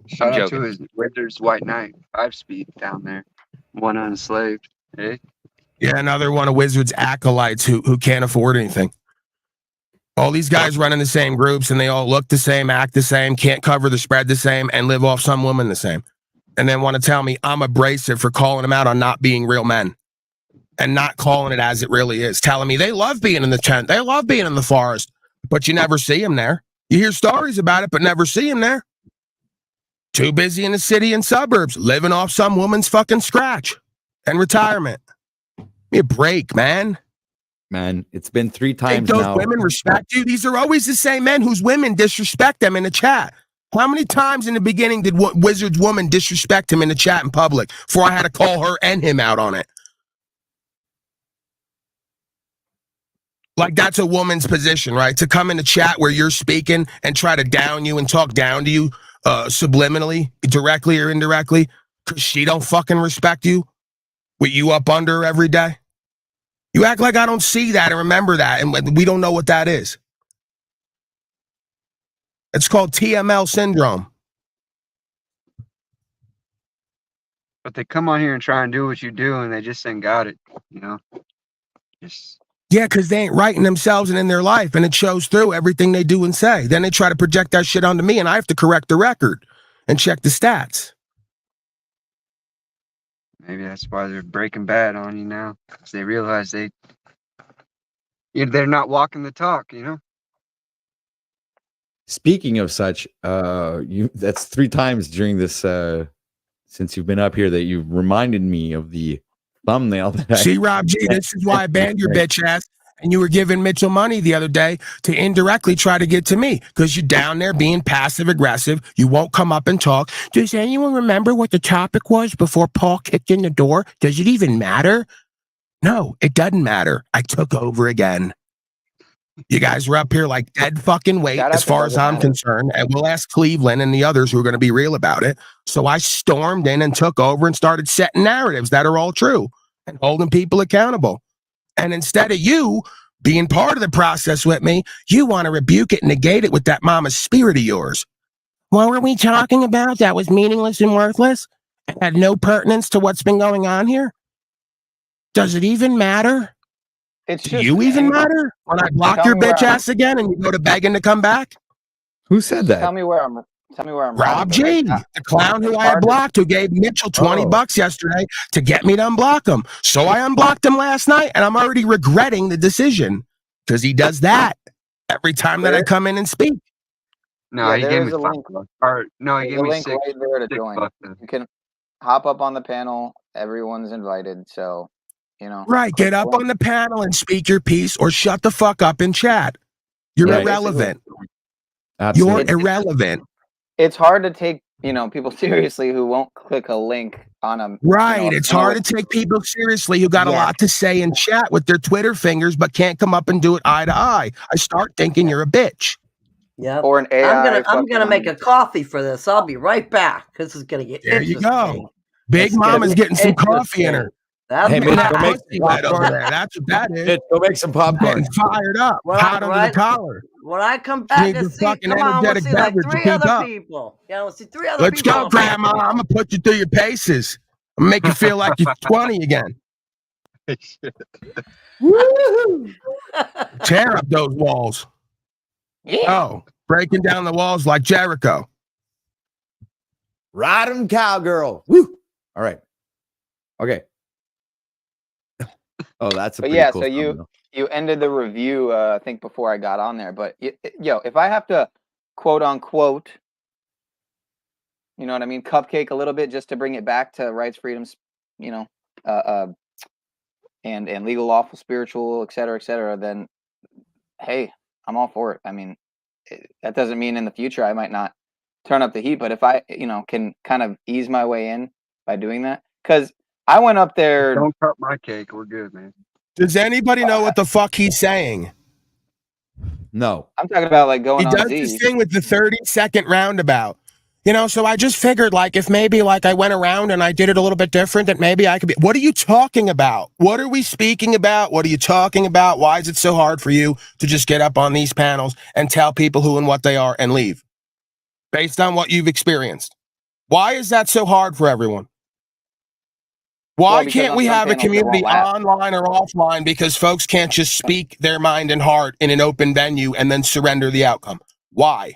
Shout out joking. to his Wizards White Knight 5-speed down there. One unslaved. Hey, Yeah, another one of Wizards' acolytes who can't afford anything. All these guys run in the same groups and they all look the same, act the same, can't cover the spread the same, and live off some woman the same. And then want to tell me I'm abrasive for calling them out on not being real men and not calling it as it really is. Telling me they love being in the tent, they love being in the forest, but you never see them there. You hear stories about it, but never see them there. Too busy in the city and suburbs, living off some woman's fucking scratch and retirement. Give me a break, man. Man, it's been 3 Think times those now. women respect you? These are always the same men whose women disrespect them in the chat. How many times in the beginning did Wizard's woman disrespect him in the chat in public before I had to call her and him out on it? Like that's a woman's position, right? To come in the chat where you're speaking and try to down you and talk down to you subliminally, directly or indirectly, because she don't fucking respect you with you up under her every day. You act like I don't see that and remember that, and we don't know what that is. It's called TML syndrome. but they come on here and try and do what you do, and they just ain't got it. You know, just Yeah, because they ain't right in themselves and in their life, and it shows through everything they do and say. Then they try to project that shit onto me, and I have to correct the record and check the stats. maybe that's why they're breaking bad on you now, because they realize they're not walking the talk. You know. Speaking of such, that's 3 times during this since you've been up here that you've reminded me of the thumbnail that I See, Rob G, this is why I banned your bitch ass, and you were giving Mitchell money the other day to indirectly try to get to me, because you're down there being passive aggressive. You won't come up and talk. Does anyone remember what the topic was before Paul kicked in the door? Does it even matter? No, it doesn't matter. I took over again. You guys were up here like dead fucking weight, Shout out as to far as Doesn't I'm Matter. concerned. And we'll ask Cleveland and the others who are going to be real about it. So I stormed in and took over and started setting narratives that are all true and holding people accountable. And instead of you being part of the process with me, you want to rebuke it and negate it with that mama's spirit of yours. What were we talking about that was meaningless and worthless? It had no pertinence to what's been going on here? Does it even matter? It's Do just you even anger. matter? When I block Tell your me where bitch I'm- ass again and you go to begging to come back? Who said that? Tell me where I'm. Tell me where I'm. Rob wrong, G, but, like, the clown who it's I had hard to- blocked, who gave Mitchell 20 Oh. bucks yesterday to get me to unblock him. So I unblocked him last night, and I'm already regretting the decision because he does that every time that I Where? come in and speak. No, Yeah, he there gave is me a 5 link. bucks. Or no, he There's gave a me link 6. right there to 6 join. bucks. You can hop up on the panel. Everyone's invited. So, you know. Right, click get up the link. on the panel and speak your piece or shut the fuck up and chat. You're Right. irrelevant. You're Absolutely. irrelevant. It's hard to take, people seriously who won't click a link on a Right. a It's panel hard with- to take people seriously who got a Yeah. lot to say in chat with their Twitter fingers, but can't come up and do it eye to eye. I start thinking you're a bitch. Yep. or an AI. I'm gonna make a coffee for this. I'll be right back. This is gonna get There you interesting. go. Big It's gonna Mama's get getting some coffee in her. interesting. That's Hey, Getting Mitch, that go make pussy some wet over popcorn. there. That's what that is. Mitch, go make some popcorn. Getting fired up, Right, hot under right. the collar. When I come back need and your see, fucking come on, we'll energetic see like beverage to 3 keep other up. people. Yeah, we'll see 3 other Let's people. go, Grandma. I'm gonna put you through your paces. I'm gonna make you feel like you're 20 again. Woo-hoo. Tear up those walls. Yeah. Oh, breaking down the walls like Jericho. Ride 'em, cowgirl. Woo. All right. Okay. Oh, that's a But pretty yeah, cool so thumbnail. you ended the review, I think, before I got on there. But yo, if I have to quote unquote, you know what I mean, cupcake a little bit just to bring it back to rights, freedoms, you know, and legal, lawful, spiritual, et cetera, then hey, I'm all for it. I mean, that doesn't mean in the future I might not turn up the heat, but if I, you know, can kind of ease my way in by doing that, because I went up there. Don't cut my cake. We're good, man. Does anybody know what the fuck he's saying? No. I'm talking about like going He on does Z. this thing with the 30-second roundabout. You know, so I just figured, like, if maybe, like, I went around and I did it a little bit different, that maybe I could be. What are you talking about? What are we speaking about? What are you talking about? Why is it so hard for you to just get up on these panels and tell people who and what they are and leave? Based on what you've experienced. Why is that so hard for everyone? Why Well, because can't on we some have a panels they won't community laugh. online or offline because folks can't just speak their mind and heart in an open venue and then surrender the outcome? Why?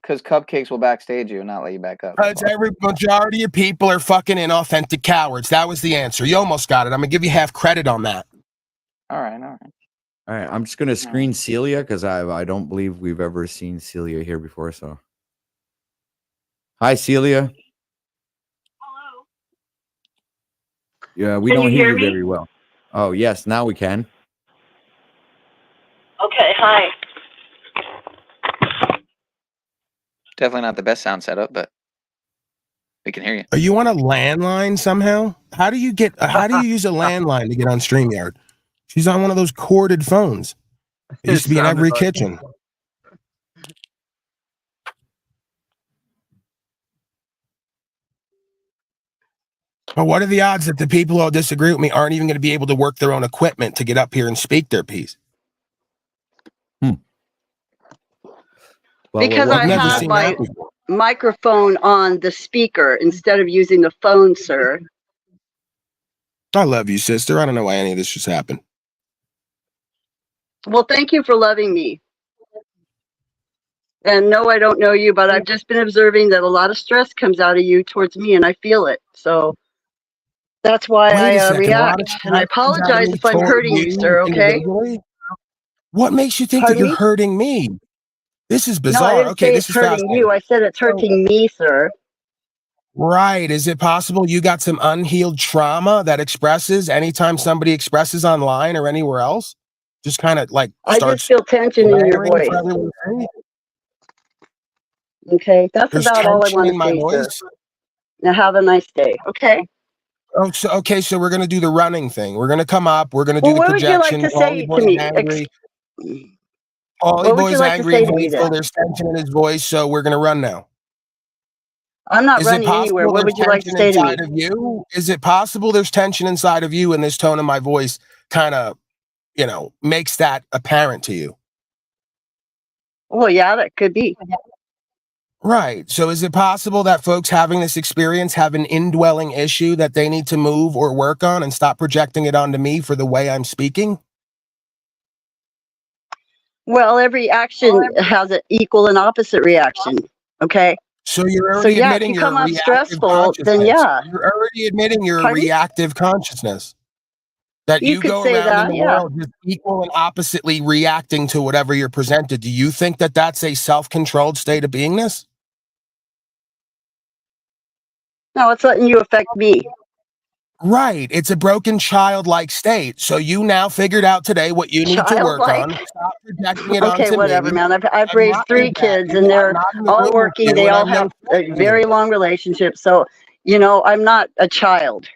Because cupcakes will backstage you and not let you back up. Because every majority of people are fucking inauthentic cowards. That was the answer. You almost got it. I'm gonna give you half credit on that. All right. All right. I'm just gonna screen Celia because I don't believe we've ever seen Celia here before. So, hi, Celia. Hello. Yeah, we Can don't you hear hear you me? very well. Oh, yes, now we can. Okay, hi. Definitely not the best sound setup, but we can hear you. Are you on a landline somehow? How do you use a landline to get on StreamYard? She's on one of those corded phones. It used to be in sounded every like- kitchen. But what are the odds that the people who disagree with me aren't even going to be able to work their own equipment to get up here and speak their piece? Well, Because well, I I've never have seen my that before. microphone on the speaker instead of using the phone, sir. I love you, sister. I don't know why any of this just happened. Well, thank you for loving me. And no, I don't know you, but I've just been observing that a lot of stress comes out of you towards me, and I feel it. So that's why Wait a I second, a lot of react. And I stress comes out of apologize me if I'm toward hurting you, sir, okay? individually? What makes you think Pardon that you're me? hurting me? This is No, I bizarre. didn't Okay, say this it's is hurting fascinating. you. I said it's hurting me, sir. Right. Is it possible you got some unhealed trauma that expresses anytime somebody expresses online or anywhere else? Just kind of like I just starts feel tension in your blaring voice. for everyone to see? Okay, that's There's about all I tension want in my to say, sir. voice. Now have a nice day, okay? Oh, so okay, so we're gonna do the running thing. We're gonna come up. We're gonna do Well, the what would you like projection. to say to me? Ollie What would you boy's like to angry say and to me hateful. then? There's tension in his voice, so we're gonna run now. I'm not Is it running anywhere. possible What there's would you like to tension say to me? inside of you? Is it possible there's tension inside of you and this tone of my voice kind of, makes that apparent to you? Well, yeah, that could be. Right. So is it possible that folks having this experience have an indwelling issue that they need to move or work on and stop projecting it onto me for the way I'm speaking? Well, every action has an equal and opposite reaction. Okay. So you're So already yeah, if admitting you you're come a off reactive stressful, then consciousness. yeah. You're already admitting you're a Pardon? reactive consciousness. That You you could go say around that, in the yeah. world just equal and oppositely reacting to whatever you're presented. Do you think that that's a self-controlled state of beingness? No, it's letting you affect me. Right. It's a broken childlike state. So you now figured out today what you need to work on. Childlike? Stop projecting it Okay, onto whatever, me. man. I've I'm raised not 3 in kids, that. and I'm they're not in the all room with working. you, They and all I'm no have a stranger. very long relationship. So, I'm not a child.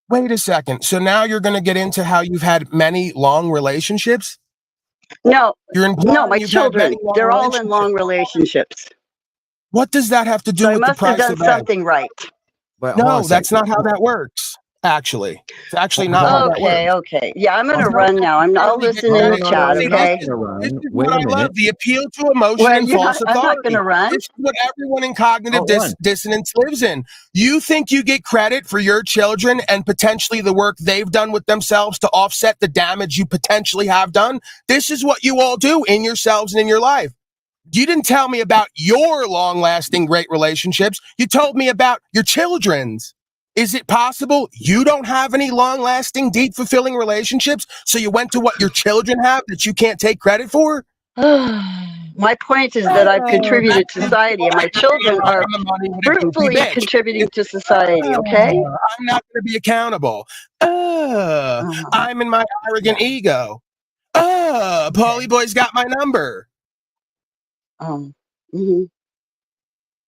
Wait a second. So now you're going to get into how you've had many long relationships? No, You're implying no, my you've had children, many long they're all in relationships. long relationships. What does that have to do So I with the must have price done of eggs? something right. but hold on No, a that's second. not how that works. Actually, it's actually not how that works. Okay. Yeah, I'm gonna run now. I'll listen in the chat, okay? This is Wait what a I love, minute. the appeal to emotion Well, and false I'm not authority. gonna run. This is what everyone in cognitive Don't run. dissonance lives in. You think you get credit for your children and potentially the work they've done with themselves to offset the damage you potentially have done? This is what you all do in yourselves and in your life. You didn't tell me about your long-lasting great relationships. You told me about your children's. Is it possible you don't have any long-lasting, deep, fulfilling relationships, so you went to what your children have that you can't take credit for? My point is that I've contributed to society, and my children are fruitfully contributing to society, okay? I'm not going to be accountable. I'm in my arrogant ego. Paulie Boy's got my number. Mhm.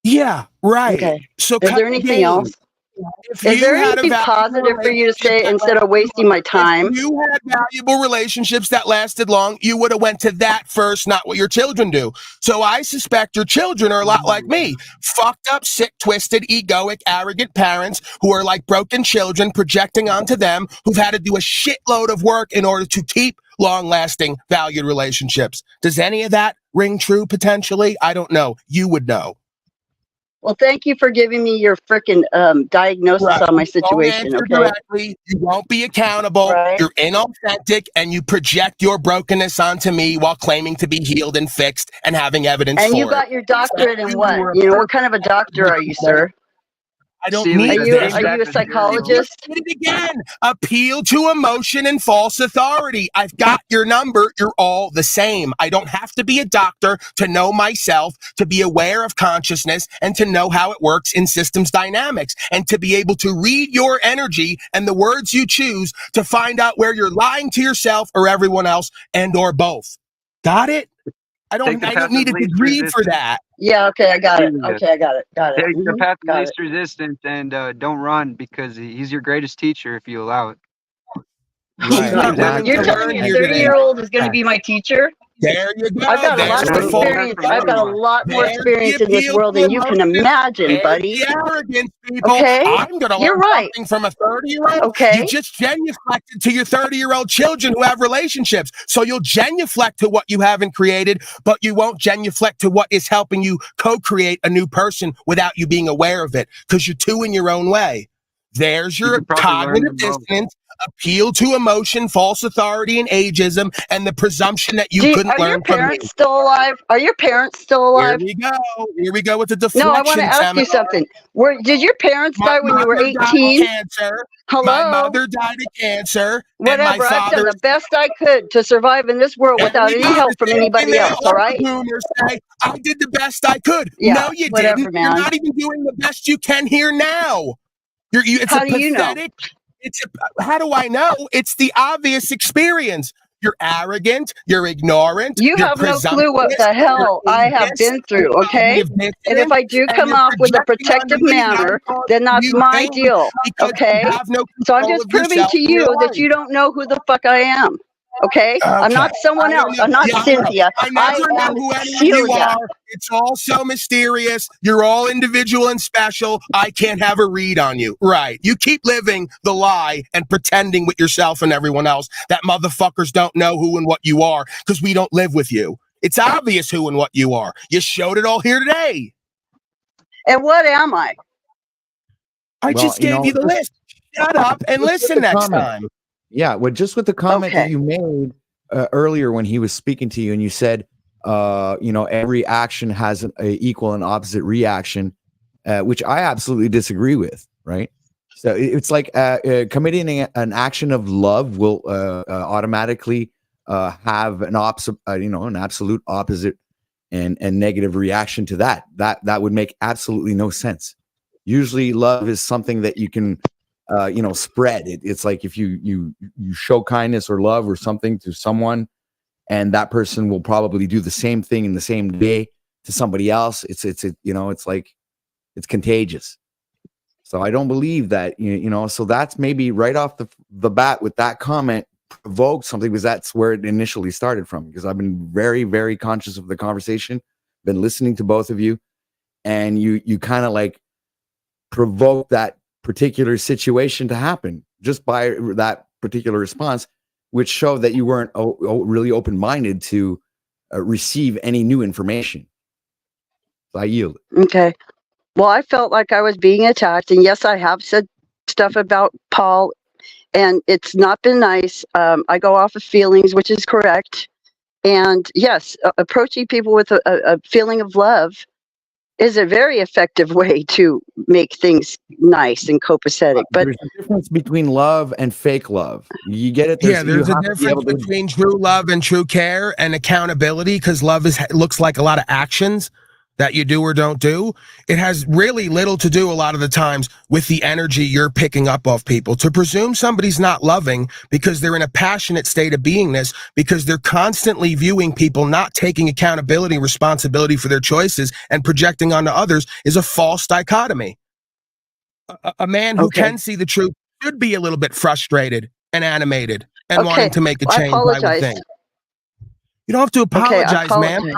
Yeah, right. Okay. So Is there anything else? Is there anything positive for you to say instead of wasting my time? If you had valuable relationships that lasted long, you would have went to that first, not what your children do. So I suspect your children are a lot like me. Fucked up, sick, twisted, egoic, arrogant parents who are like broken children projecting onto them, who've had to do a shitload of work in order to keep long-lasting, valued relationships. Does any of that ring true potentially? I don't know. You would know. Well, thank you for giving me your frickin' diagnosis on my situation, Don't answer okay? directly. You won't be accountable. Right. You're inauthentic, and you project your brokenness onto me while claiming to be healed and fixed and having evidence And for you it. got your doctorate in what? You know, what kind of a doctor are you, sir? I don't Celia, need Are this. you a psychologist? Did it again. Appeal to emotion and false authority. I've got your number. You're all the same. I don't have to be a doctor to know myself, to be aware of consciousness, and to know how it works in systems dynamics, and to be able to read your energy and the words you choose to find out where you're lying to yourself or everyone else, and or both. Got it? I don't need a degree for that. Yeah, okay, I got it. Okay, I got it. Take the path of Got least resistance and don't run, because he's your greatest teacher if you allow it. He's not willing You're to telling learn me a here today. 30-year-old is going to be my teacher? There you go. I've got a lot of There's the full- experience. I've got a lot more There's experience the in this appeal world to than you can emotion. imagine, There's buddy. the arrogance, people. Okay? I'm going to You're learn right. something from a 30-year-old. Okay? You just genuflected to your 30-year-old children who have relationships. So you'll genuflect to what you haven't created, but you won't genuflect to what is helping you co-create a new person without you being aware of it, because you're two in your own way. There's your could probably learn cognitive them both. dissonance, appeal to emotion, false authority, and ageism, and the presumption that you couldn't Are your learn from me. parents still alive? Are your parents still Here alive? we go. Here we go with the deflection. No, I want to ask seminar. you something. Did your parents My die when you were mother died of 18? cancer. Hello? My mother died of cancer. Whatever. And my I've done father the best I could to survive in this world without any help from anybody else, all right? Say, I did the best I could. Yeah, No, you whatever, didn't. man. You're not even doing the best you can here now. It's How a do you know? pathetic. How do I know? It's the obvious experience. You're arrogant. You're ignorant. You you're have no clue what the hell I have been through, okay? And if I do come off with a protective manner, then that's my deal, okay? So I'm just proving to you that you don't know who the fuck I am, okay? I'm not someone else. I'm not Cynthia. I never know am who any of you Celia. are. It's all so mysterious. You're all individual and special. I can't have a read on you. Right. You keep living the lie and pretending with yourself and everyone else that motherfuckers don't know who and what you are because we don't live with you. It's obvious who and what you are. You showed it all here today. And what am I? I just gave you the list. Shut up and listen next time. Yeah, well, just with the comment that you made earlier when he was speaking to you, and you said, every action has an equal and opposite reaction, which I absolutely disagree with. Right? So it's like committing an action of love will automatically have an an absolute opposite and negative reaction to that. That would make absolutely no sense. Usually, love is something that you can. Spread. It's like if you show kindness or love or something to someone, and that person will probably do the same thing in the same day to somebody else. It's like it's contagious. So I don't believe that. So that's maybe right off the bat with that comment provoked something, because that's where it initially started from. Because I've been very, very conscious of the conversation, been listening to both of you, and you kind of like provoke that particular situation to happen just by that particular response, which showed that you weren't really open-minded to receive any new information. So I yield. Okay. Well, I felt like I was being attacked, and yes, I have said stuff about Paul, and it's not been nice. I go off of feelings, which is correct. And yes, approaching people with a feeling of love is a very effective way to make things nice and copacetic. But there's a difference between love and fake love. You get it? There's a difference between true love and true care and accountability, because love looks like a lot of actions that you do or don't do. It has really little to do a lot of the times with the energy you're picking up off people. To presume somebody's not loving because they're in a passionate state of beingness, because they're constantly viewing people not taking accountability, responsibility for their choices and projecting onto others, is a false dichotomy. A man who can see the truth should be a little bit frustrated and animated and wanting to make a change. I would think. You don't have to apologize, man.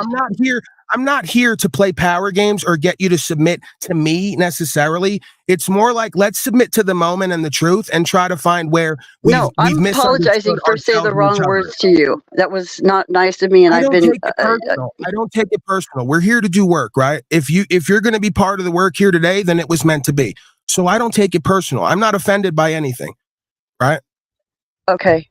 I'm not here to play power games or get you to submit to me necessarily. It's more like, let's submit to the moment and the truth and try to find where we've I'm apologizing for saying the wrong words to you. That was not nice of me, and I don't take it personal. We're here to do work, right? If you're going to be part of the work here today, then it was meant to be. So I don't take it personal. I'm not offended by anything, right? Okay.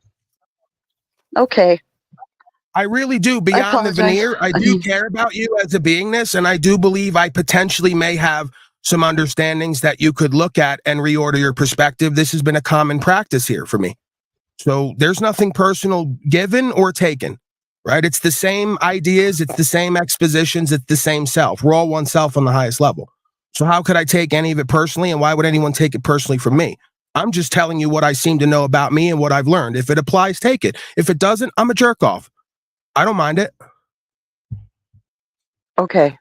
I really do. Beyond the veneer, I do care about you as a beingness, and I do believe I potentially may have some understandings that you could look at and reorder your perspective. This has been a common practice here for me. So there's nothing personal given or taken, right? It's the same ideas, it's the same expositions, it's the same self. We're all one self on the highest level. So how could I take any of it personally, and why would anyone take it personally from me? I'm just telling you what I seem to know about me and what I've learned. If it applies, take it. If it doesn't, I'm a jerk off. I don't mind it. Okay.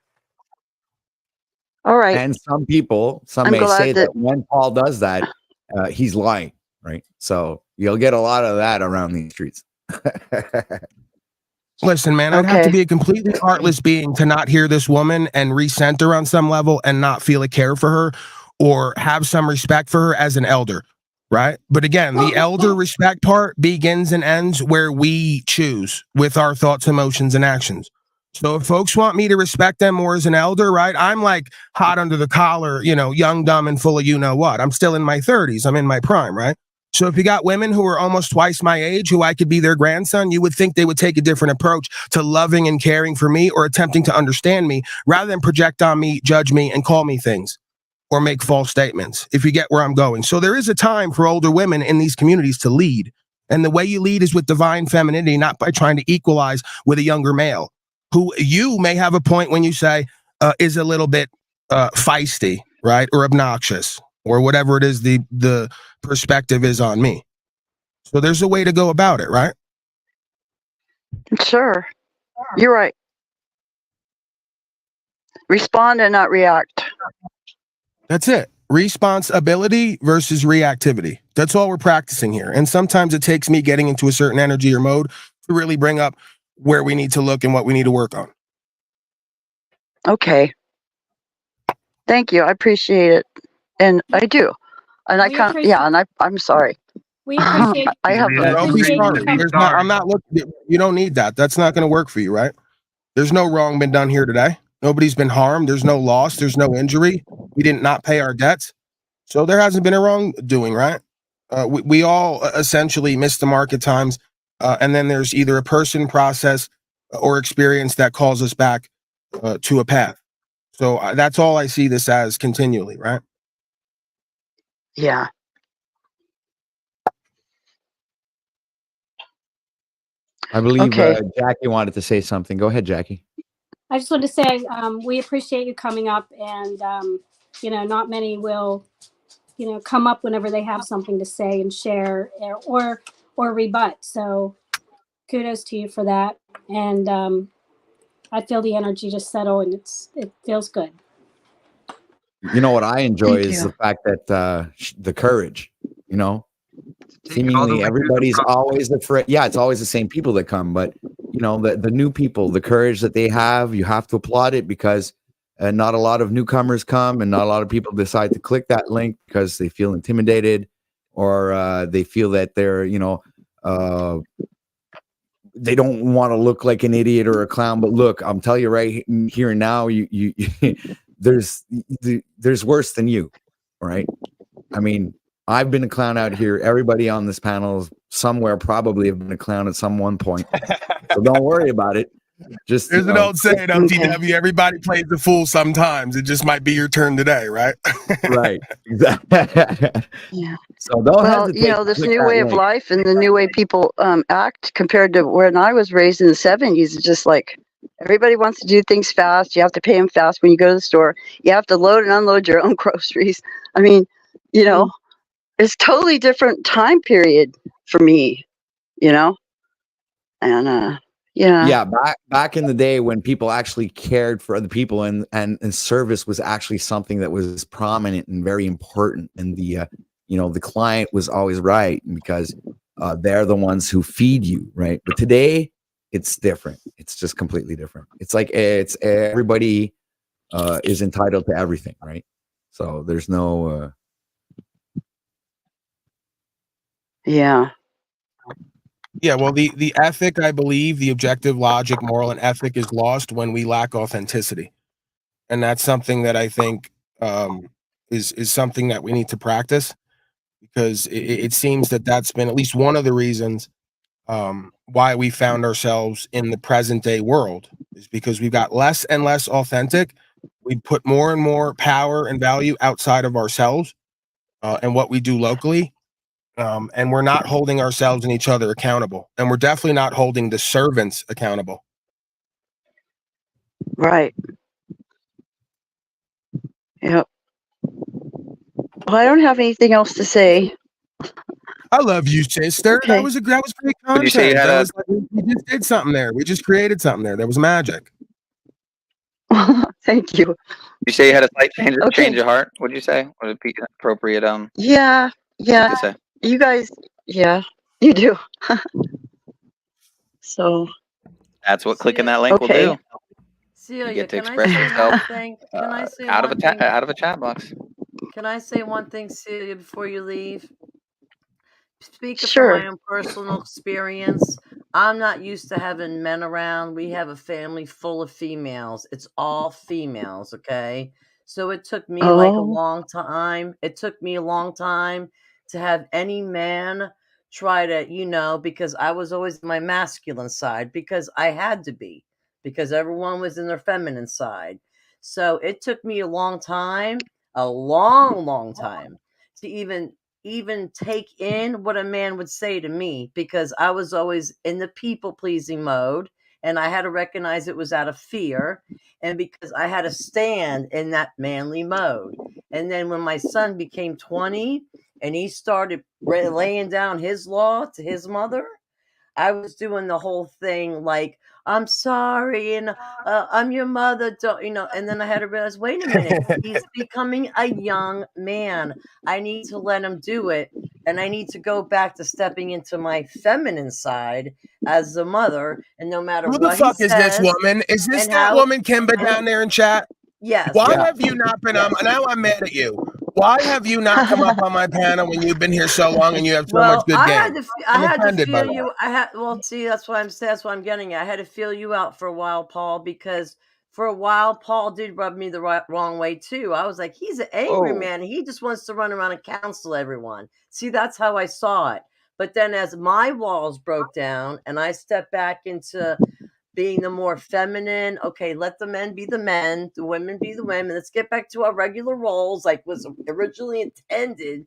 All right. And some may say that when Paul does that, he's lying, right? So you'll get a lot of that around these streets. Listen, man, I'd have to be a completely heartless being to not hear this woman and resent her on some level and not feel a care for her or have some respect for her as an elder. Right. But again, the elder respect part begins and ends where we choose with our thoughts, emotions, and actions. So if folks want me to respect them more as an elder, right, I'm like hot under the collar, young, dumb, and full of what. I'm still in my 30s. I'm in my prime. Right. So if you got women who are almost twice my age, who I could be their grandson, you would think they would take a different approach to loving and caring for me or attempting to understand me rather than project on me, judge me, and call me things. Or make false statements, if you get where I'm going. So there is a time for older women in these communities to lead. And the way you lead is with divine femininity, not by trying to equalize with a younger male, who you may have a point when you say is a little bit feisty, right? Or obnoxious, or whatever it is the perspective is on me. So there's a way to go about it, right? Sure. You're right. Respond and not react. That's it. Responsibility versus reactivity. That's all we're practicing here. And sometimes it takes me getting into a certain energy or mode to really bring up where we need to look and what we need to work on. Okay. Thank you. I appreciate it. And I do. And I'm sorry. We appreciate I have don't be sorry. I'm not looking. You don't need that. That's not going to work for you, right? There's no wrong been done here today. Nobody's been harmed. There's no loss. There's no injury. We didn't not pay our debts. So there hasn't been a wrongdoing, right? We all essentially miss the mark at times. And then there's either a person, process, or experience that calls us back to a path. So that's all I see this as continually, right? Yeah. I believe Jackie wanted to say something. Go ahead, Jackie. I just want to say we appreciate you coming up, and not many will, come up whenever they have something to say and share or rebut. So kudos to you for that. And I feel the energy just settle, and it feels good. You know what I enjoy is the fact that the courage, seemingly everybody's always afraid. Yeah, it's always the same people that come, but the new people, the courage that they have, you have to applaud it because not a lot of newcomers come, and not a lot of people decide to click that link because they feel intimidated, or they feel that they're, they don't want to look like an idiot or a clown. But look, I'm telling you right here and now, you there's worse than you, right? I mean, I've been a clown out here. Everybody on this panel somewhere probably have been a clown at some one point. So don't worry about it. Just there's an old saying, OTW, everybody plays the fool sometimes. It just might be your turn today, right? Right. Exactly. Yeah. So don't well, this new way of life and the new way people act compared to when I was raised in the 70s, it's just like everybody wants to do things fast. You have to pay them fast when you go to the store. You have to load and unload your own groceries. I mean, it's totally different time period for me, and yeah, back in the day when people actually cared for other people, and service was actually something that was prominent and very important, and the client was always right because they're the ones who feed you, right? But today it's different. It's just completely different. It's like it's everybody is entitled to everything, right? So there's no yeah. Yeah, well, the ethic, I believe, the objective logic, moral, and ethic is lost when we lack authenticity, and that's something that I think is something that we need to practice, because it seems that that's been at least one of the reasons why we found ourselves in the present day world, is because we've got less and less authentic. We put more and more power and value outside of ourselves and what we do locally. And we're not holding ourselves and each other accountable. And we're definitely not holding the servants accountable. Right. Yep. Well, I don't have anything else to say. I love you, sister. Okay. That was great content. You say you had we just did something there. We just created something there. That was magic. Thank you. You say you had a slight change of heart. What did you say? Would it be appropriate? Yeah. To say? You guys, yeah, you do. So that's what clicking that link will do. Celia, you get to can express I say yourself one thing? Can I say out one of a chat box. Can I say one thing, Celia, before you leave? Speaking Sure. from my own personal experience, I'm not used to having men around. We have a family full of females. It's all females, okay? So it took me like a long time. It took me a long time to have any man try to, because I was always my masculine side, because I had to be, because everyone was in their feminine side. So it took me a long time, to even take in what a man would say to me, because I was always in the people pleasing mode, and I had to recognize it was out of fear, and because I had to stand in that manly mode. And then when my son became 20 and he started laying down his law to his mother, I was doing the whole thing like, I'm sorry, and I'm your mother, and then I had to realize, wait a minute, he's becoming a young man. I need to let him do it, and I need to go back to stepping into my feminine side as the mother, and no matter Who what the fuck he is says, this woman? Is this and that how- woman Kimba down there in chat? Yes. Why have you not been on? Now I'm mad at you. Why have you not come up on my panel when you've been here so long and you have so much good game? I had to feel you. See, that's what I'm getting at. I had to feel you out for a while, Paul, because for a while, Paul did rub me the wrong way too. I was like, he's an angry man. He just wants to run around and counsel everyone. See, that's how I saw it. But then as my walls broke down and I stepped back into being the more feminine, okay, let the men be the men, the women be the women. Let's get back to our regular roles like was originally intended,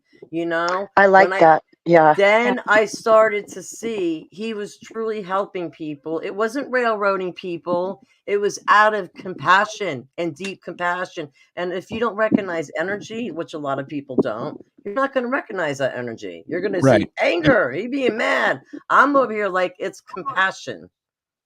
I like that. Yeah. Then I started to see he was truly helping people. It wasn't railroading people. It was out of compassion and deep compassion. And if you don't recognize energy, which a lot of people don't, you're not going to recognize that energy. You're going to see anger, he being mad. I'm over here like it's compassion.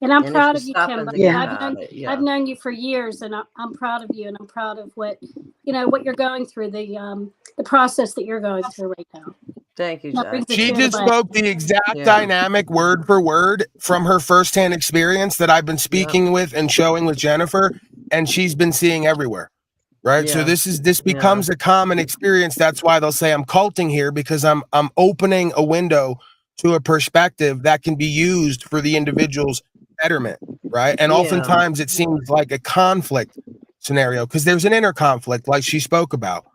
And I'm proud of you, Kimba. Yeah. I've known you for years, and I'm proud of you, and I'm proud of what you're going through, the process that you're going through right now. Thank you, Jack. She just spoke the exact dynamic word for word from her firsthand experience that I've been speaking with and showing with Jennifer. and she's been seeing everywhere. Right. So Yeah. this becomes a common experience. That's why they'll say I'm culting here, because I'm opening a window to a perspective that can be used for the individual's betterment. Right. And oftentimes it seems like a conflict scenario because there's an inner conflict, like she spoke about.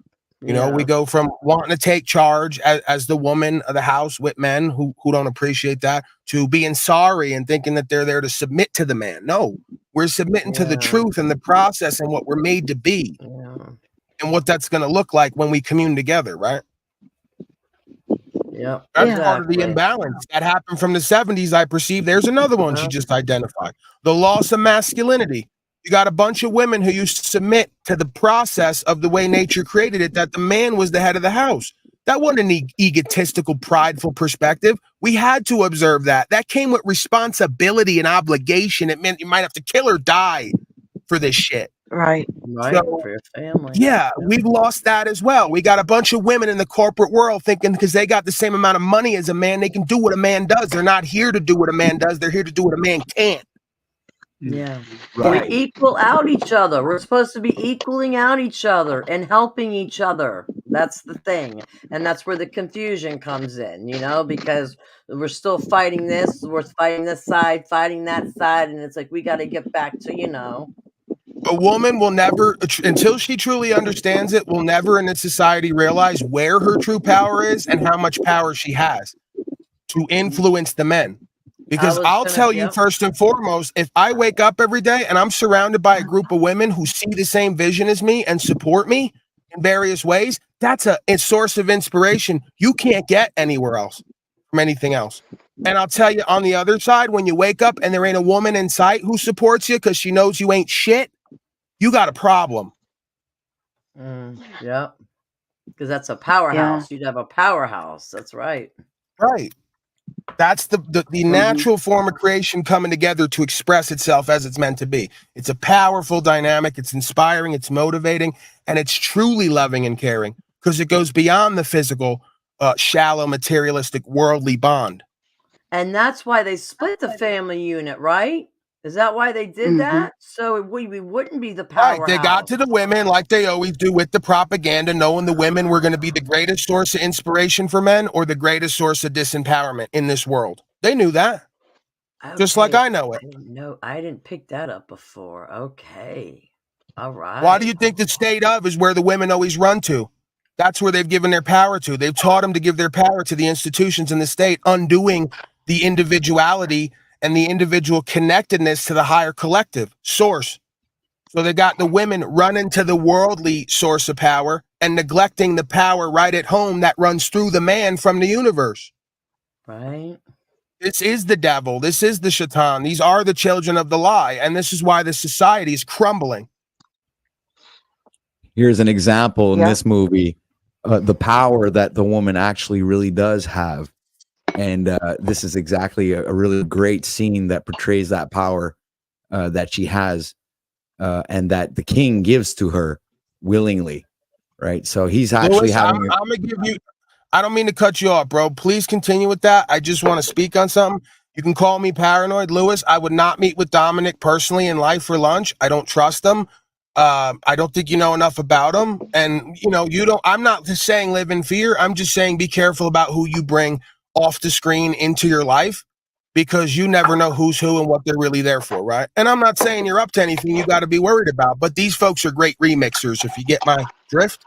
You know, we go from wanting to take charge as the woman of the house with men who don't appreciate that, to being sorry and thinking that they're there to submit to the man. No, we're submitting to the truth and the process and what we're made to be and what that's going to look like when we commune together, right? Yeah. That's part of the imbalance that happened from the 70s. I perceive there's another one she just identified. The loss of masculinity. You got a bunch of women who used to submit to the process of the way nature created it, that the man was the head of the house. That wasn't an egotistical, prideful perspective. We had to observe that. That came with responsibility and obligation. It meant you might have to kill or die for this shit. Right. Right. So, for your family. Yeah, we've lost that as well. We got a bunch of women in the corporate world thinking because they got the same amount of money as a man, they can do what a man does. They're not here to do what a man does. They're here to do what a man can't. Yeah. Right. We equal out each other. We're supposed to be equaling out each other and helping each other. That's the thing. And that's where the confusion comes in, you know, because we're still fighting this, we're fighting this side, fighting that side, and it's like we got to get back to, you know. A woman will never, until she truly understands it, will never in this society realize where her true power is and how much power she has to influence the men. Because I'll tell you first and foremost, if I wake up every day and I'm surrounded by a group of women who see the same vision as me and support me in various ways, that's a source of inspiration you can't get anywhere else from anything else. And I'll tell you on the other side, when you wake up and there ain't a woman in sight who supports you because she knows you ain't shit, you got a problem. Yeah. Because that's a powerhouse. You'd have a powerhouse. That's right. Right. That's the natural form of creation coming together to express itself as it's meant to be. It's a powerful dynamic. It's inspiring. It's motivating. And it's truly loving and caring because it goes beyond the physical, shallow, materialistic, worldly bond. And that's why they split the family unit, right? Is that why they did that? So we wouldn't be the powerhouse. Right. They got to the women like they always do with the propaganda, knowing the women were going to be the greatest source of inspiration for men or the greatest source of disempowerment in this world. They knew that. Okay. Just like I know it. I didn't pick that up before. Okay. All right. Why do you think the state of is where the women always run to? That's where they've given their power to. They've taught them to give their power to the institutions in the state, undoing the individuality and the individual connectedness to the higher collective source. So they got the women running to the worldly source of power and neglecting the power right at home that runs through the man from the universe. Right. This is the devil. This is the shaitan. These are the children of the lie. And this is why the society is crumbling. Here's an example in this movie, the power that the woman actually really does have. And this is exactly a really great scene that portrays that power that she has and that the king gives to her willingly, right? So he's actually having... I'm going to give you... I don't mean to cut you off, bro. Please continue with that. I just want to speak on something. You can call me paranoid, Lewis. I would not meet with Dominic personally in life for lunch. I don't trust him. I don't think you know enough about him. And, you know, I'm not just saying live in fear. I'm just saying be careful about who you bring off the screen into your life, because you never know who's who and what they're really there for, right? And I'm not saying you're up to anything you got to be worried about, but these folks are great remixers, if you get my drift.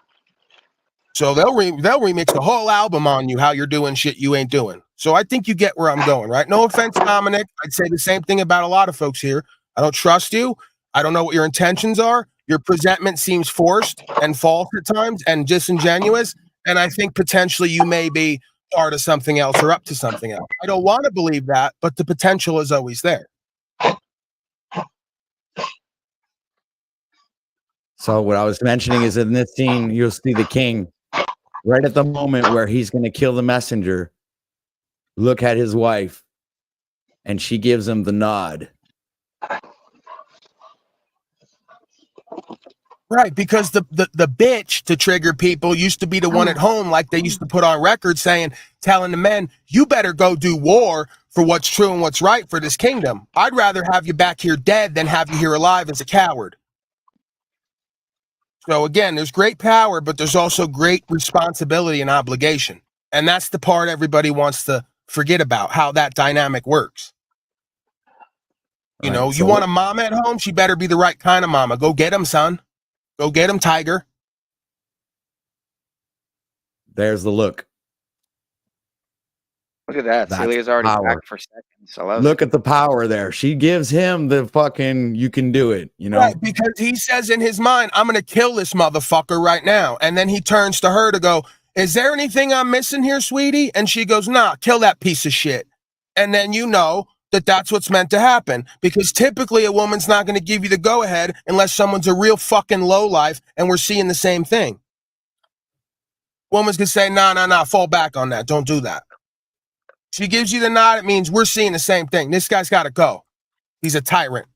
So they'll remix the whole album on you, how you're doing shit you ain't doing. So I think you get where I'm going, right? No offense, Dominic. I'd say the same thing about a lot of folks here. I don't trust you. I don't know what your intentions are. Your presentment seems forced and false at times and disingenuous. And I think potentially you may be part of something else or up to something else. I don't want to believe that, but the potential is always there. So what I was mentioning is in this scene, you'll see the king right at the moment where he's going to kill the messenger, look at his wife, and she gives him the nod. Right, because the bitch to trigger people used to be the one at home, like they used to put on record telling the men, you better go do war for what's true and what's right for this kingdom. I'd rather have you back here dead than have you here alive as a coward. So again, there's great power, but there's also great responsibility and obligation. And that's the part everybody wants to forget about, how that dynamic works. You know, you want a mama at home, she better be the right kind of mama. Go get him, son. Go get him, Tiger. There's the look. Look at that. That's Celia's already power. back for seconds. I love Look it. at the power there. She gives him the fucking, you can do it, you know? Right, because he says in his mind, I'm going to kill this motherfucker right now. And then he turns to her to go, is there anything I'm missing here, sweetie? And she goes, nah, kill that piece of shit. And then you know that that's what's meant to happen, because typically a woman's not going to give you the go ahead unless someone's a real fucking lowlife, and we're seeing the same thing. Woman's going to say, nah, fall back on that. Don't do that. She gives you the nod, it means we're seeing the same thing. This guy's got to go. He's a tyrant.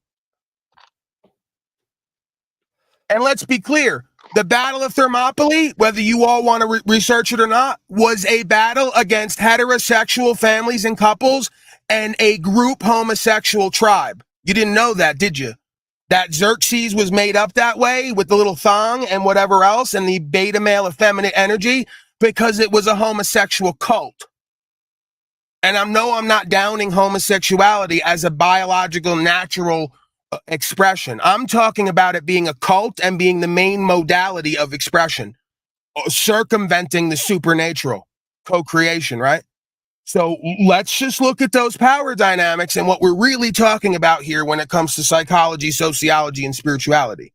And let's be clear, the Battle of Thermopylae, whether you all want to research it or not, was a battle against heterosexual families and couples and a group homosexual tribe. You didn't know that, did you? That Xerxes was made up that way with the little thong and whatever else and the beta male effeminate energy because it was a homosexual cult. And I'm not downing homosexuality as a biological, natural expression. I'm talking about it being a cult and being the main modality of expression, circumventing the supernatural, co-creation, right? So let's just look at those power dynamics and what we're really talking about here when it comes to psychology, sociology, and spirituality.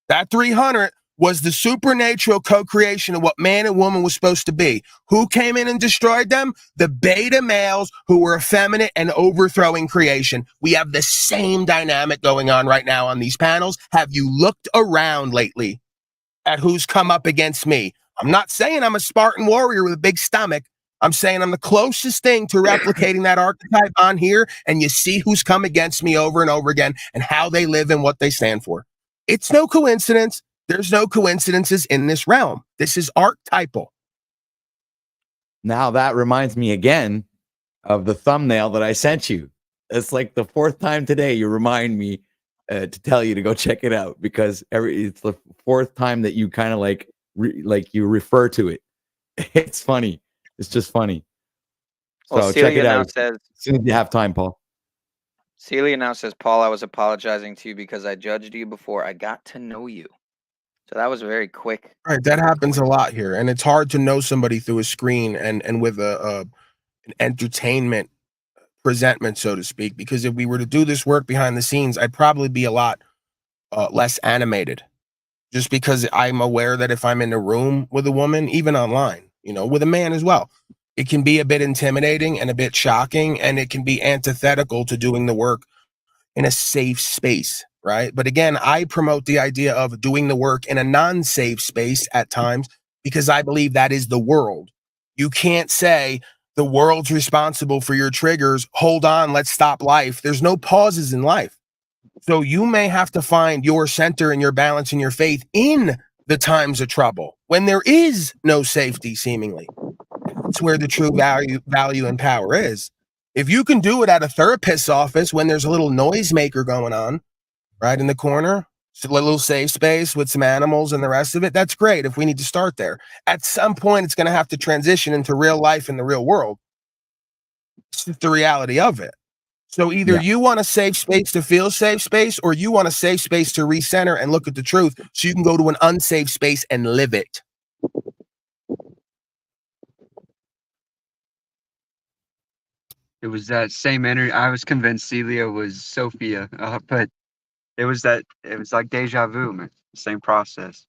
That 300 was the supernatural co-creation of what man and woman was supposed to be. Who came in and destroyed them? The beta males who were effeminate and overthrowing creation. We have the same dynamic going on right now on these panels. Have you looked around lately at who's come up against me? I'm not saying I'm a Spartan warrior with a big stomach. I'm saying I'm the closest thing to replicating that archetype on here, and you see who's come against me over and over again and how they live and what they stand for. It's no coincidence. There's no coincidences in this realm. This is archetypal. Now that reminds me again of the thumbnail that I sent you. It's like the fourth time today you remind me to tell you to go check it out, because it's the fourth time that you kind of like you refer to it. It's funny. It's just funny. So Well, check Celia it now out says, as soon as you have time, Paul. Celia now says, Paul, I was apologizing to you because I judged you before I got to know you. So that was very quick. Right, that happens a lot here, and it's hard to know somebody through a screen and with an entertainment presentment, so to speak. Because if we were to do this work behind the scenes, I'd probably be a lot less animated, just because I'm aware that if I'm in a room with a woman, even online, you know, with a man as well, it can be a bit intimidating and a bit shocking, and it can be antithetical to doing the work in a safe space. Right. But again, I promote the idea of doing the work in a non-safe space at times, because I believe that is the world. You can't say the world's responsible for your triggers. Hold on, let's stop life. There's no pauses in life. So you may have to find your center and your balance and your faith in the times of trouble when there is no safety, seemingly. That's where the true value and power is. If you can do it at a therapist's office when there's a little noisemaker going on, right in the corner, a little safe space with some animals and the rest of it, that's great if we need to start there. At some point, it's going to have to transition into real life in the real world. It's just the reality of it. So either you want a safe space to feel safe space, or you want a safe space to recenter and look at the truth so you can go to an unsafe space and live it. It was that same energy. I was convinced Celia was Sophia, but it was like deja vu, man. Same process.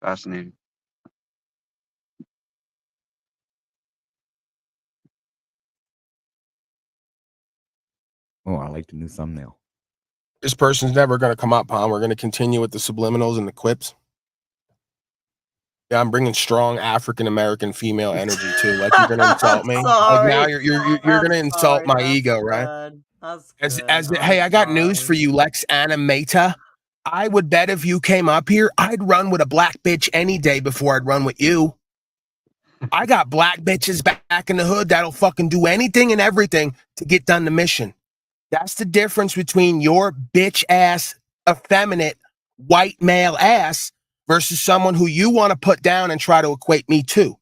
Fascinating. Oh, I like the new thumbnail. This person's never going to come up, huh? We're going to continue with the subliminals and the quips. Yeah, I'm bringing strong African-American female energy too. Like, you're going to insult me. Like, now you're going to insult my ego, right? Hey, I got news for you, Lex Animata. I would bet if you came up here, I'd run with a black bitch any day before I'd run with you. I got black bitches back in the hood that'll fucking do anything and everything to get done the mission. That's the difference between your bitch ass effeminate white male ass versus someone who you want to put down and try to equate me to.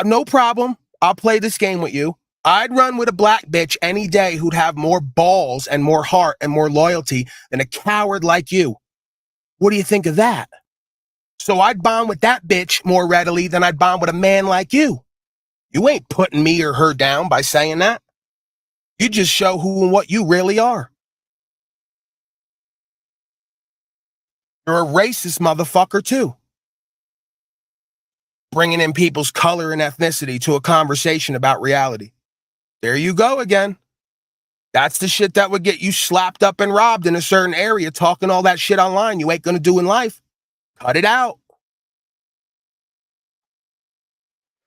No problem. I'll play this game with you. I'd run with a black bitch any day who'd have more balls and more heart and more loyalty than a coward like you. What do you think of that? So I'd bond with that bitch more readily than I'd bond with a man like you. You ain't putting me or her down by saying that. You just show who and what you really are. You're a racist motherfucker too. Bringing in people's color and ethnicity to a conversation about reality. There you go again. That's the shit that would get you slapped up and robbed in a certain area, talking all that shit online you ain't gonna do in life. Cut it out.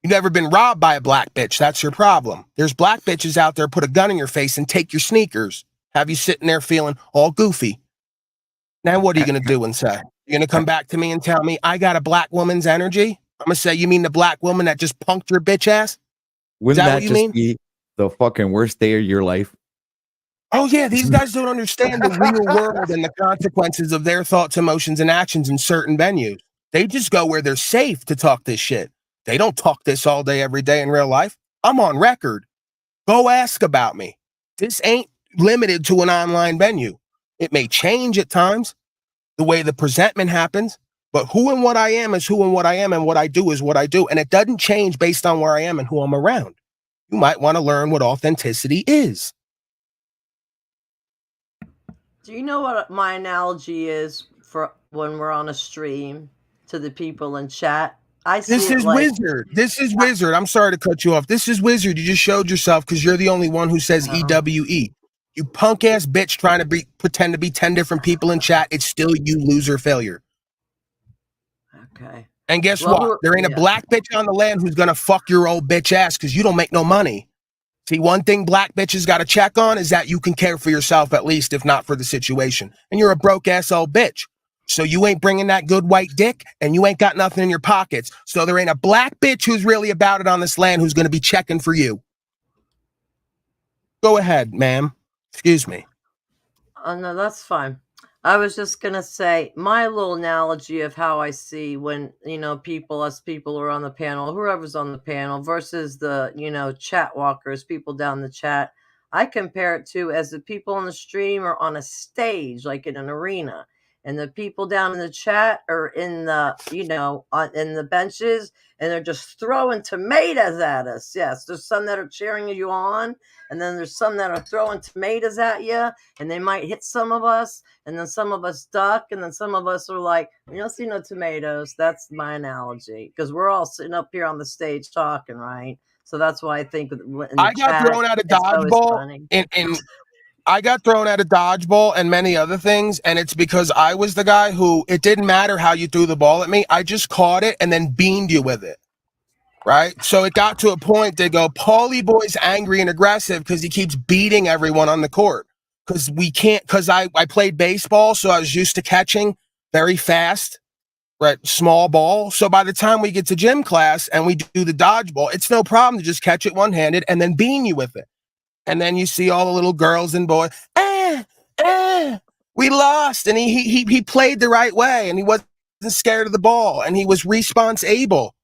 You've never been robbed by a black bitch. That's your problem. There's black bitches out there put a gun in your face and take your sneakers. Have you sitting there feeling all goofy. Now what are you gonna do and say? You're gonna come back to me and tell me I got a black woman's energy? I'm gonna say, you mean the black woman that just punked your bitch ass? Wouldn't that that what you just mean? be the fucking worst day of your life? Oh yeah, these guys don't understand the real world and the consequences of their thoughts, emotions, and actions in certain venues. They just go where they're safe to talk this shit. They don't talk this all day, every day in real life. I'm on record. Go ask about me. This ain't limited to an online venue. It may change at times, the way the presentment happens, but who and what I am is who and what I am, and what I do is what I do. And it doesn't change based on where I am and who I'm around. You might want to learn what authenticity is. Do you know what my analogy is for when we're on a stream to the people in chat? I see This it is like Wizard. This is Wizard. I'm sorry to cut you off. This is Wizard. You just showed yourself because you're the only one who says EWE. You punk ass bitch trying to pretend to be 10 different people in chat. It's still you, loser failure. okay. And guess Well, what? There ain't a black bitch on the land who's gonna fuck your old bitch ass because you don't make no money. See, one thing black bitches got to check on is that you can care for yourself at least, if not for the situation. And you're a broke ass old bitch. So you ain't bringing that good white dick and you ain't got nothing in your pockets. So there ain't a black bitch who's really about it on this land who's going to be checking for you. Go ahead, ma'am. Excuse me. Oh, no, that's fine. I was just going to say my little analogy of how I see when, us people are on the panel, whoever's on the panel versus the, chat walkers, people down the chat. I compare it to as the people on the stream are on a stage, like in an arena. And the people down in the chat are in the, in the benches, and they're just throwing tomatoes at us. Yes, there's some that are cheering you on, and then there's some that are throwing tomatoes at you, and they might hit some of us, and then some of us duck, and then some of us are like, you don't see no tomatoes. That's my analogy, because we're all sitting up here on the stage talking, right? So that's why I think I got thrown out of dodgeball in I got thrown out of dodgeball and many other things, and it's because I was the guy who, it didn't matter how you threw the ball at me. I just caught it and then beamed you with it, right? So it got to a point they go, Paulie boy's angry and aggressive because he keeps beating everyone on the court. Because I played baseball, so I was used to catching very fast, right? Small ball. So by the time we get to gym class and we do the dodgeball, it's no problem to just catch it one-handed and then beam you with it. And then you see all the little girls and boys, we lost. And he played the right way, and he wasn't scared of the ball, and he was response able,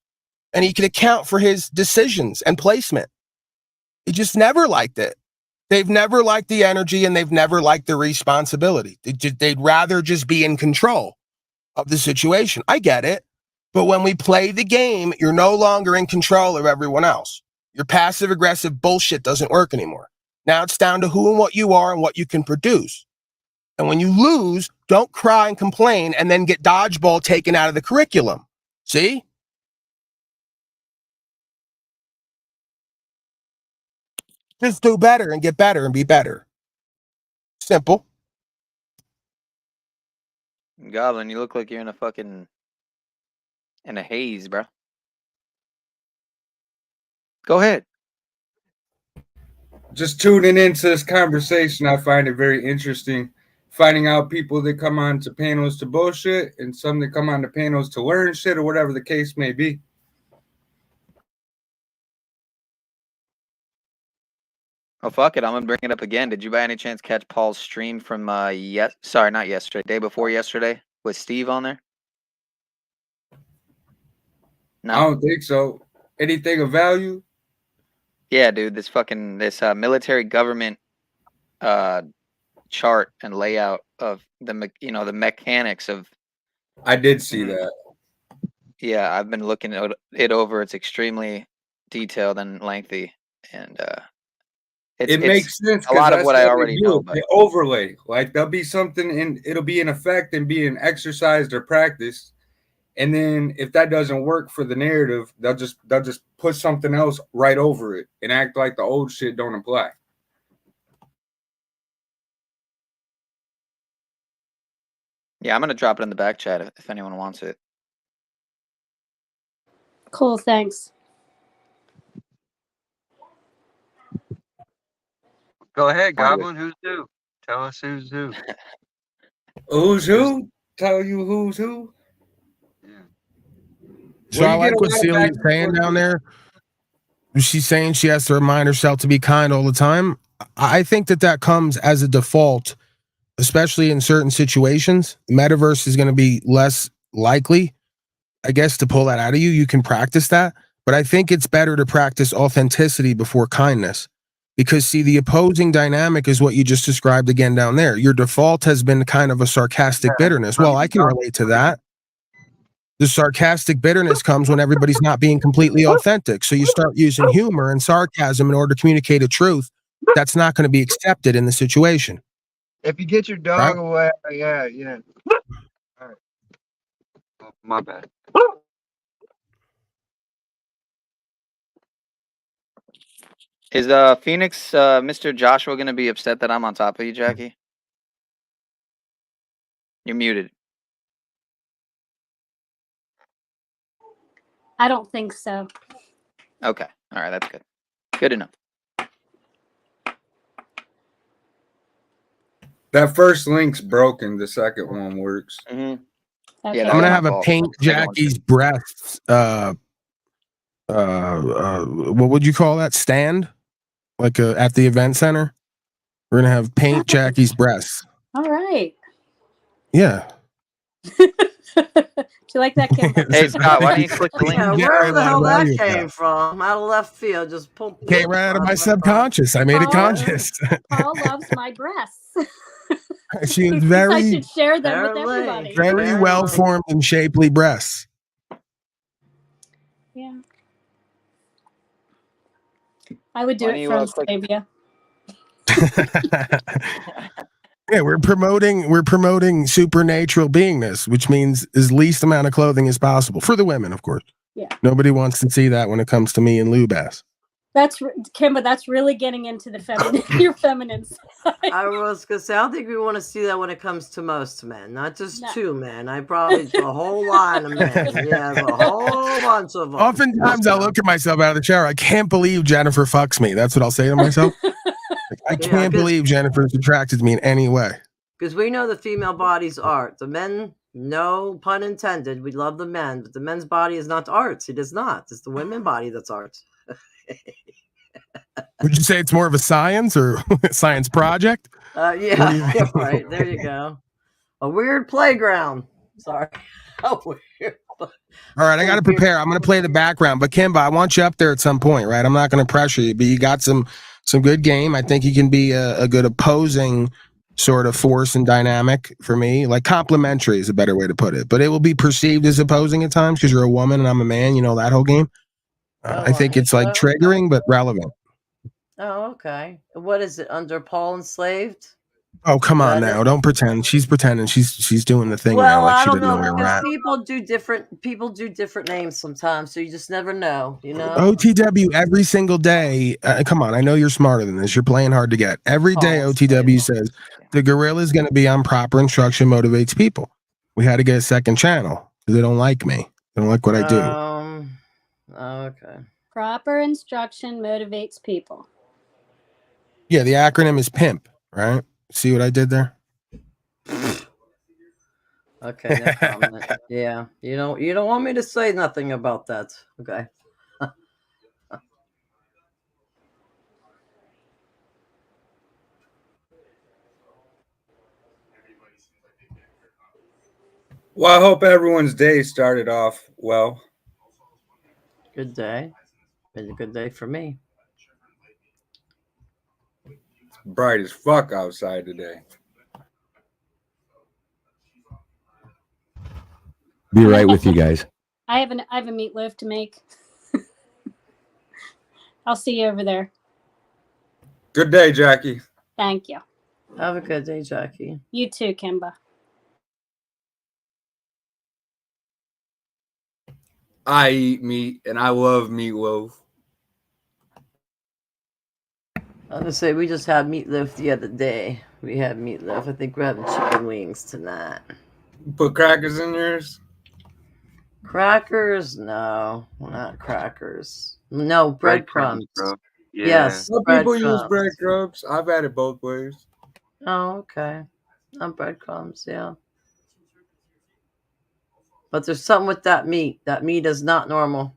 and he could account for his decisions and placement. He just never liked it. They've never liked the energy, and they've never liked the responsibility. They'd rather just be in control of the situation. I get it. But when we play the game, you're no longer in control of everyone else. Your passive aggressive bullshit doesn't work anymore. Now it's down to who and what you are and what you can produce. And when you lose, don't cry and complain and then get dodgeball taken out of the curriculum. See? Just do better and get better and be better. Simple. Goblin, you look like you're in a haze, bro. Go ahead. Just tuning into this conversation, I find it very interesting. Finding out people that come on to panels to bullshit and some that come on to panels to learn shit or whatever the case may be. Oh, fuck it. I'm going to bring it up again. Did you by any chance catch Paul's stream from, not yesterday, day before yesterday? with Steve on there? No. I don't think so. Anything of value? Yeah, dude. This military government chart and layout of the mechanics of. I did see that. Yeah, I've been looking it over. It's extremely detailed and lengthy, and it makes sense. A lot of what I already know. They overlay, like there'll be something and it'll be in effect and being exercised or practiced, and then if that doesn't work for the narrative, they'll just put something else right over it and act like the old shit don't apply. Yeah, I'm gonna drop it in the back chat if anyone wants it. Cool, thanks. Go ahead, Goblin. Who's who? Tell us who's who. Who's who? Tell you who's who? Yeah. So I like what Celia's saying down there. She's saying she has to remind herself to be kind all the time. I think that comes as a default, especially in certain situations. The metaverse is going to be less likely, I guess, to pull that out of you. You can practice that, but I think it's better to practice authenticity before kindness. Because, see, the opposing dynamic is what you just described again down there. Your default has been kind of a sarcastic bitterness. Well, I can relate to that. The sarcastic bitterness comes when everybody's not being completely authentic. So you start using humor and sarcasm in order to communicate a truth that's not going to be accepted in the situation. If you get your dog away, yeah. All right. Oh, my bad. Is Phoenix Mr. Joshua going to be upset that I'm on top of you, Jackie? You're muted. I don't think so. Okay. All right. That's good. Good enough. That first link's broken. The second one works. Mm-hmm. Okay. Yeah, I'm gonna have a paint Jackie's breasts. What would you call that? Stand, like at the event center. We're gonna have paint Jackie's breasts. All right. Yeah. Do you like that, Kim? Hey, Scott, why don't you click the link? Yeah, where the hell that came from? Out of left field, just came right out of my subconscious. I made it conscious. Paul loves my breasts. She was I should share them with everybody. Very well formed and shapely breasts. Yeah. I would do it from Sabia. Yeah, we're promoting supernatural beingness, which means as least amount of clothing as possible for the women, of course. Yeah. Nobody wants to see that when it comes to me and Lubass. That's Kimba. That's really getting into the feminine, your feminine side. I was gonna say, I don't think we want to see that when it comes to most men, not just two men. I probably a whole line of men. Yeah, a whole bunch of them. Oftentimes, I'll look at myself out of the shower. I can't believe Jennifer fucks me. That's what I'll say to myself. I can't believe Jennifer's attracted to me in any way. Because we know the female body's art. The men, no pun intended, we love the men, but the men's body is not art. It is not. It's the women's body that's art. Would you say it's more of a science or science project? Yeah, right. There you go. A weird playground. Sorry. Weird. All right, I got to prepare. I'm going to play the background, but Kimba, I want you up there at some point, right? I'm not going to pressure you, but you got some good game. I think you can be a good opposing sort of force and dynamic for me. Like complementary is a better way to put it, but it will be perceived as opposing at times because you're a woman and I'm a man. You know that whole game. I think it's like triggering but relevant. Oh, okay. What is it? Under Paul Enslaved? Oh, come on now. Don't pretend. She's pretending. She's doing the thing now like she didn't know where we're at. People do different names sometimes, so you just never know, you know? OTW every single day. Come on, I know you're smarter than this. You're playing hard to get. Every day OTW says the gorilla is going to be on proper instruction motivates people. We had to get a second channel because they don't like me. They don't like what I do. Okay. Proper instruction motivates people. Yeah, the acronym is PIMP, right? See what I did there? Okay, no comment. Yeah, you don't want me to say nothing about that. Okay. Well, I hope everyone's day started off well. Good day. Been a good day for me. It's bright as fuck outside today. Be right with you guys. I have a meatloaf to make. I'll see you over there. Good day, Jackie. Thank you. Have a good day, Jackie. You too, Kimba. I eat meat and I love meatloaf. I was gonna say we just had meatloaf the other day. We had meatloaf. I think we're having chicken wings tonight. Put crackers in yours? Crackers? No, not crackers. No, breadcrumbs. bro. Yeah. Yes, Some people use breadcrumbs. breadcrumbs. I've had it both ways. Oh, okay. On breadcrumbs, yeah. But there's something with that meat. That meat is not normal.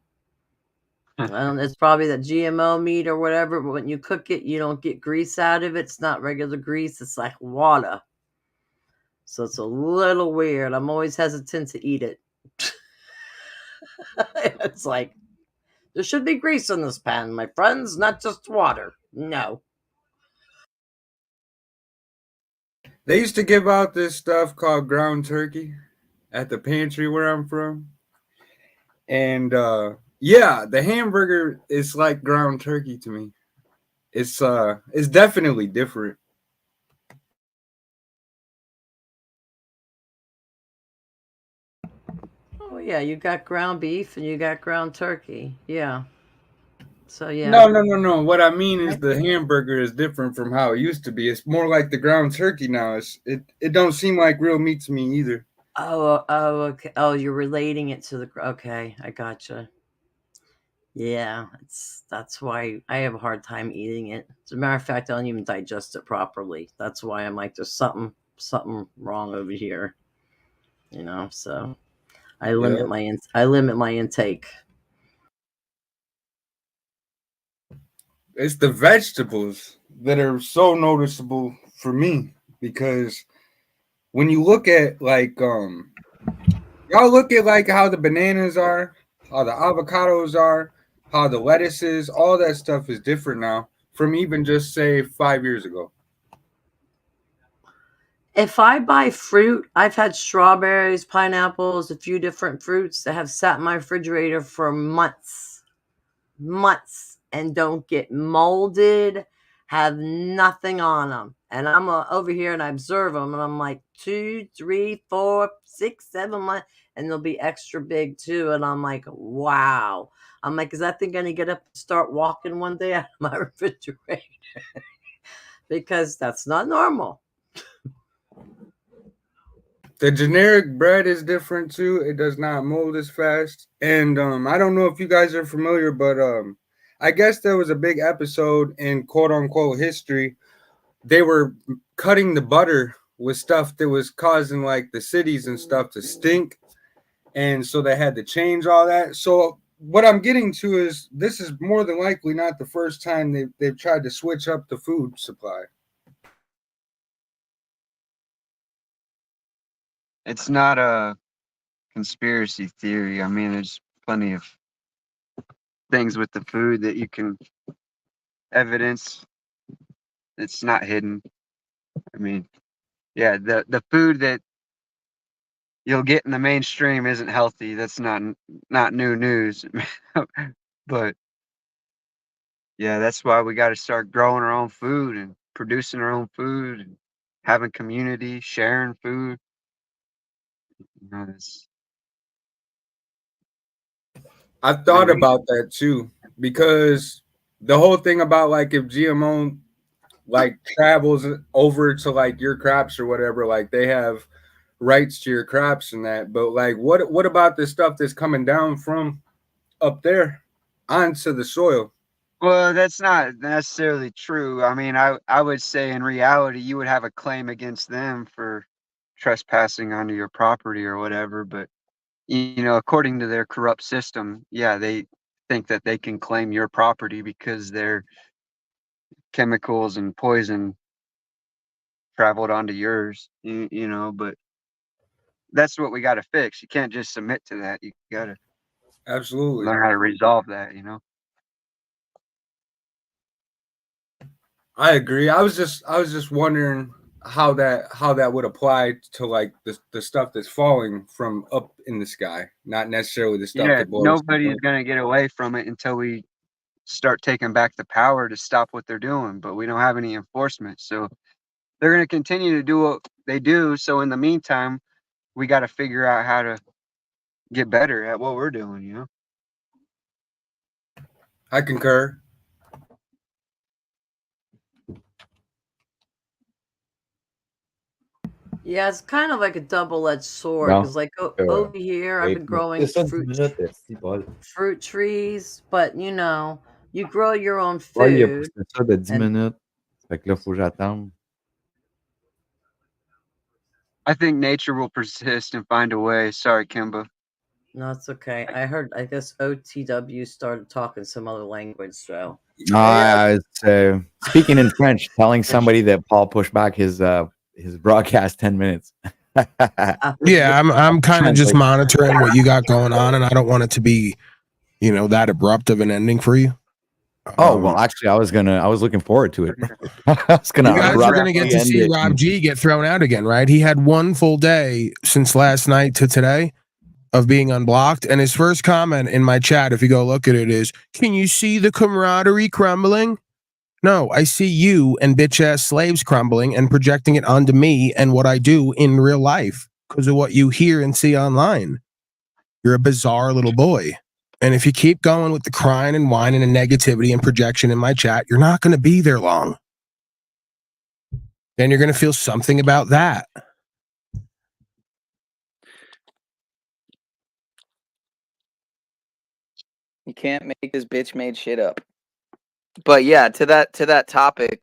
It's probably that GMO meat or whatever, but when you cook it, you don't get grease out of it. It's not regular grease, it's like water. So it's a little weird. I'm always hesitant to eat it. It's like, there should be grease in this pan, my friends, not just water. No. They used to give out this stuff called ground turkey at the pantry where I'm from. And yeah, the hamburger is like ground turkey to me. It's definitely different. Oh, yeah, you got ground beef and you got ground turkey. Yeah. So, yeah. No. What I mean is the hamburger is different from how it used to be. It's more like the ground turkey now. It don't seem like real meat to me either. Oh, okay. Oh, you're relating it to the. Okay, I gotcha. Yeah, that's why I have a hard time eating it. As a matter of fact, I don't even digest it properly. That's why I'm like, there's something wrong over here. So I limit my intake. It's the vegetables that are so noticeable for me because when you look at like y'all look at like how the bananas are, how the avocados are, how the lettuces, all that stuff is different now from even just say 5 years ago. If I buy fruit, I've had strawberries, pineapples, a few different fruits that have sat in my refrigerator for months, and don't get molded, have nothing on them. And I'm over here and I observe them, and I'm like 2, 3, 4, 6, 7 months, and they'll be extra big too. And I'm like, wow. I'm like, is that thing going to get up and start walking one day out of my refrigerator? Because that's not normal. The generic bread is different too. It does not mold as fast. And I don't know if you guys are familiar, but I guess there was a big episode in quote unquote history. They were cutting the butter with stuff that was causing like the cities and stuff to stink. And so they had to change all that. So what I'm getting to is this is more than likely not the first time they've tried to switch up the food supply. It's not a conspiracy theory. I mean, there's plenty of things with the food that you can evidence. It's not hidden. I mean, yeah, the food that you'll get in the mainstream isn't healthy. That's not new news. But yeah, that's why we got to start growing our own food and producing our own food and having community, sharing food. I've thought about that too, because the whole thing about like if GMO like travels over to like your crops or whatever, like they have rights to your crops and that. But like what about the stuff that's coming down from up there onto the soil? Well, that's not necessarily true. I mean, I would say in reality you would have a claim against them for trespassing onto your property or whatever, but according to their corrupt system, yeah, they think that they can claim your property because their chemicals and poison traveled onto yours, but that's what we got to fix. You can't just submit to that. You got to Absolutely. learn how to resolve that, you know? I agree. I was just wondering how that would apply to like the stuff that's falling from up in the sky, not necessarily the stuff Yeah, that blows. nobody's going to get away from it until we start taking back the power to stop what they're doing, but we don't have any enforcement. So they're going to continue to do what they do. So in the meantime, we got to figure out how to get better at what we're doing, you know? I concur. Yeah, it's kind of like a double-edged sword No. because, like, over here, I've been growing fruit trees, but you know, you grow your own Ouais, il a food. poussé ça de 10 and minutes. Fait que là, faut que j'attende. I think nature will persist and find a way. Sorry, Kimba. No, it's okay. I guess OTW started talking some other language, so. It's speaking in French, telling somebody that Paul pushed back his broadcast 10 minutes. Yeah, I'm kind of just monitoring what you got going on, and I don't want it to be, that abrupt of an ending for you. Oh well, actually, I was looking forward to it. I was You guys are gonna get to see Rob G get thrown out again, right? He had one full day since last night to today of being unblocked, and his first comment in my chat, if you go look at it, is, "Can you see the camaraderie crumbling?" No, I see you and bitch ass slaves crumbling and projecting it onto me and what I do in real life because of what you hear and see online. You're a bizarre little boy. And if you keep going with the crying and whining and negativity and projection in my chat, you're not going to be there long. Then you're going to feel something about that. You can't make this bitch made shit up. But yeah, to that topic,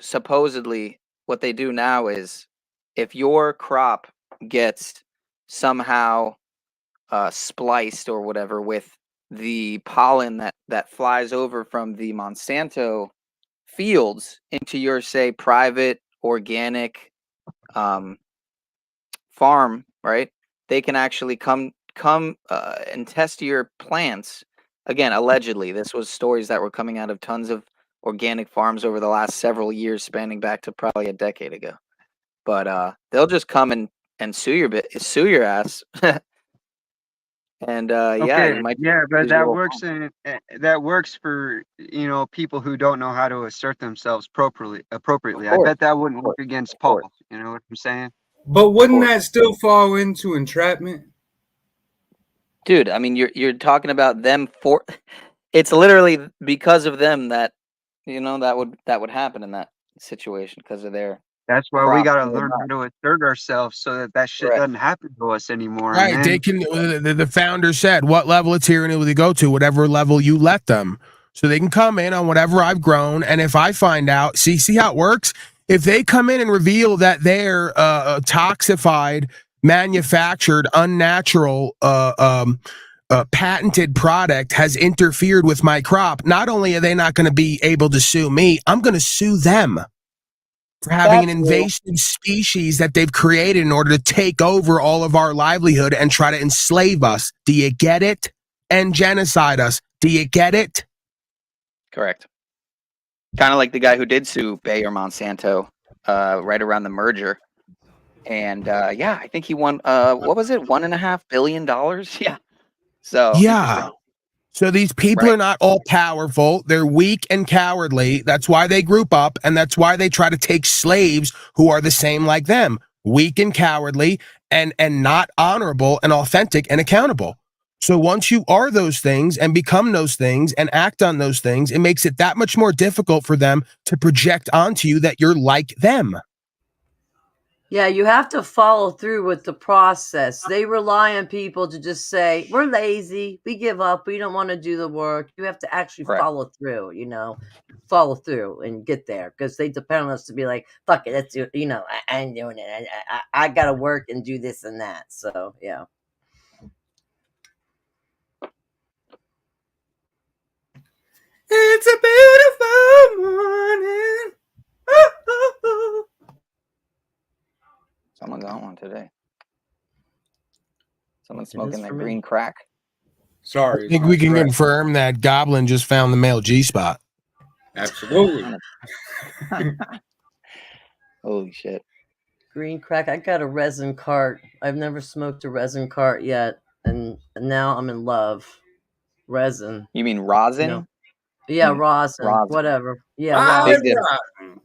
supposedly what they do now is if your crop gets somehow spliced or whatever with the pollen that flies over from the Monsanto fields into your, say, private organic farm, right? They can actually come and test your plants. Again, allegedly, this was stories that were coming out of tons of organic farms over the last several years, spanning back to probably a decade ago. But they'll just come and sue your ass. And Okay, you might but that works for people who don't know how to assert themselves appropriately. I bet that wouldn't work against Paul. You know what I'm saying? But wouldn't that still fall into entrapment? Dude, I mean, you're talking about them it's literally because of them that that would happen in that situation because of their. That's why we got to learn how to assert ourselves so that shit doesn't happen to us anymore. Right. They can, the founder said, what level of tyranny will they go to? Whatever level you let them. So they can come in on whatever I've grown. And if I find out, see how it works? If they come in and reveal that their toxified, manufactured, unnatural, patented product has interfered with my crop, not only are they not going to be able to sue me, I'm going to sue them for having an invasive species that they've created in order to take over all of our livelihood and try to enslave us. Do you get it? And genocide us. Do you get it? Correct. Kind of like the guy who did sue Bayer Monsanto right around the merger. And I think he won, what was it? $1.5 billion? Yeah. So yeah. So these people are not all powerful. They're weak and cowardly. That's why they group up, and that's why they try to take slaves who are the same like them, weak and cowardly, and not honorable and authentic and accountable. So once you are those things and become those things and act on those things, it makes it that much more difficult for them to project onto you that you're like them. Yeah, you have to follow through with the process. They rely on people to just say, we're lazy, we give up, we don't want to do the work. You have to actually follow through, follow through and get there because they depend on us to be like, fuck it, let's do it. I ain't doing it. I got to work and do this and that. So, yeah. It's a beautiful morning. Someone got one today. Someone's It is smoking that for me. green crack. Sorry. I think we can confirm that Goblin just found the male G spot. Absolutely. Holy shit. Green crack. I got a resin cart. I've never smoked a resin cart yet, and now I'm in love. Resin. You mean rosin? No. Yeah, Mm, rosin. rosin. Whatever. Yeah, Big rosin. dip.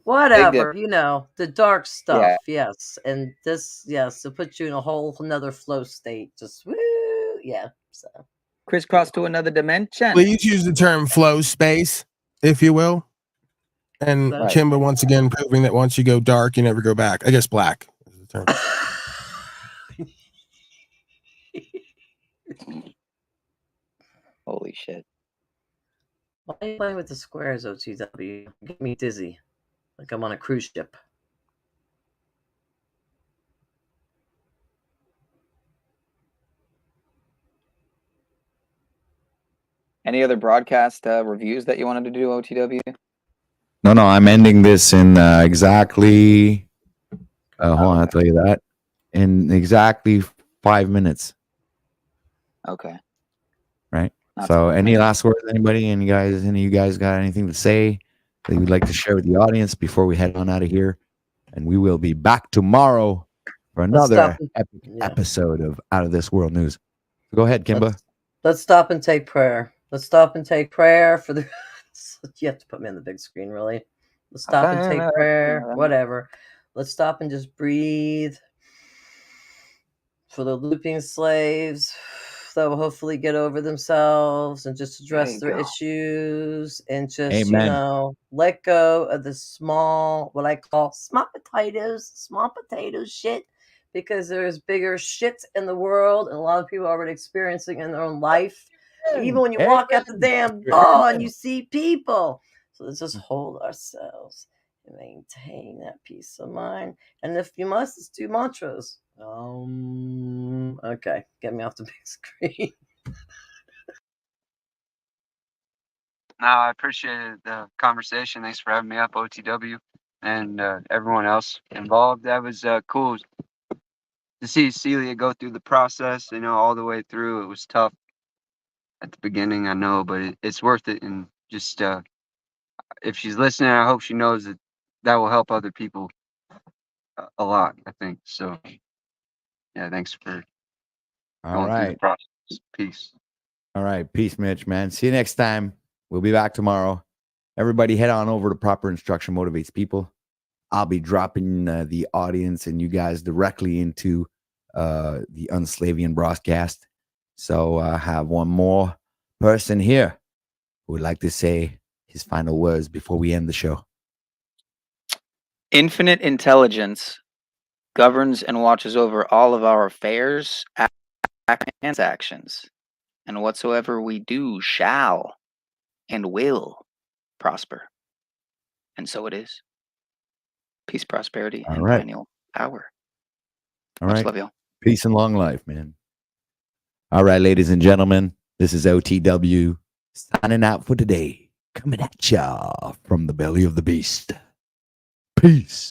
Whatever. You know, the dark stuff. Yeah. Yes. And this, yes, it puts you in a whole another flow state. Just woo. Yeah. So Crisscross to another dimension. Please use the term flow space, if you will. And Right. Kimba once again proving that once you go dark, you never go back. I guess black is the term. Holy shit. Why are you playing with the squares, OTW? Get me dizzy. Like I'm on a cruise ship. Any other broadcast reviews that you wanted to do, OTW? No, I'm ending this in exactly. Hold on, I'll tell you that in exactly 5 minutes. Okay. Right. That's So, cool. any last words, anybody? Any of you guys got anything to say that you'd like to share with the audience before we head on out of here? And we will be back tomorrow for another epic episode of Out of This World News. Go ahead, Kimba. Let's stop and take prayer. Let's stop and take prayer for the. You have to put me on the big screen, really. Let's stop and take prayer. Whatever. Let's stop and just breathe for the looping slaves that will hopefully get over themselves and just address their issues and just, Amen. you know, let go of the small, what I call small potato shit, because there's bigger shit in the world and a lot of people are already experiencing in their own life. Even when you walk out the damn door and you see people. So let's just hold ourselves and maintain that peace of mind. And if you must, let's do mantras. Okay, get me off the big screen. No, I appreciated the conversation. Thanks for having me up, OTW, and everyone else involved. That was cool to see Celia go through the process, you know, all the way through. It was tough at the beginning, I know, but it's worth it. And just if she's listening, I hope she knows that will help other people a lot, I think. So, yeah, thanks for going through the process. Peace. All right. Peace, Mitch, man. See you next time. We'll be back tomorrow. Everybody head on over to Proper Instruction Motivates People. I'll be dropping the audience and you guys directly into the Unslavian broadcast. So I have one more person here who would like to say his final words before we end the show. Infinite intelligence governs and watches over all of our affairs and actions, and whatsoever we do shall and will prosper. And so it is. Peace, prosperity, and perennial power. Much love, y'all. Peace and long life, man. All right, ladies and gentlemen, this is OTW signing out for today. Coming at ya from the belly of the beast. Peace.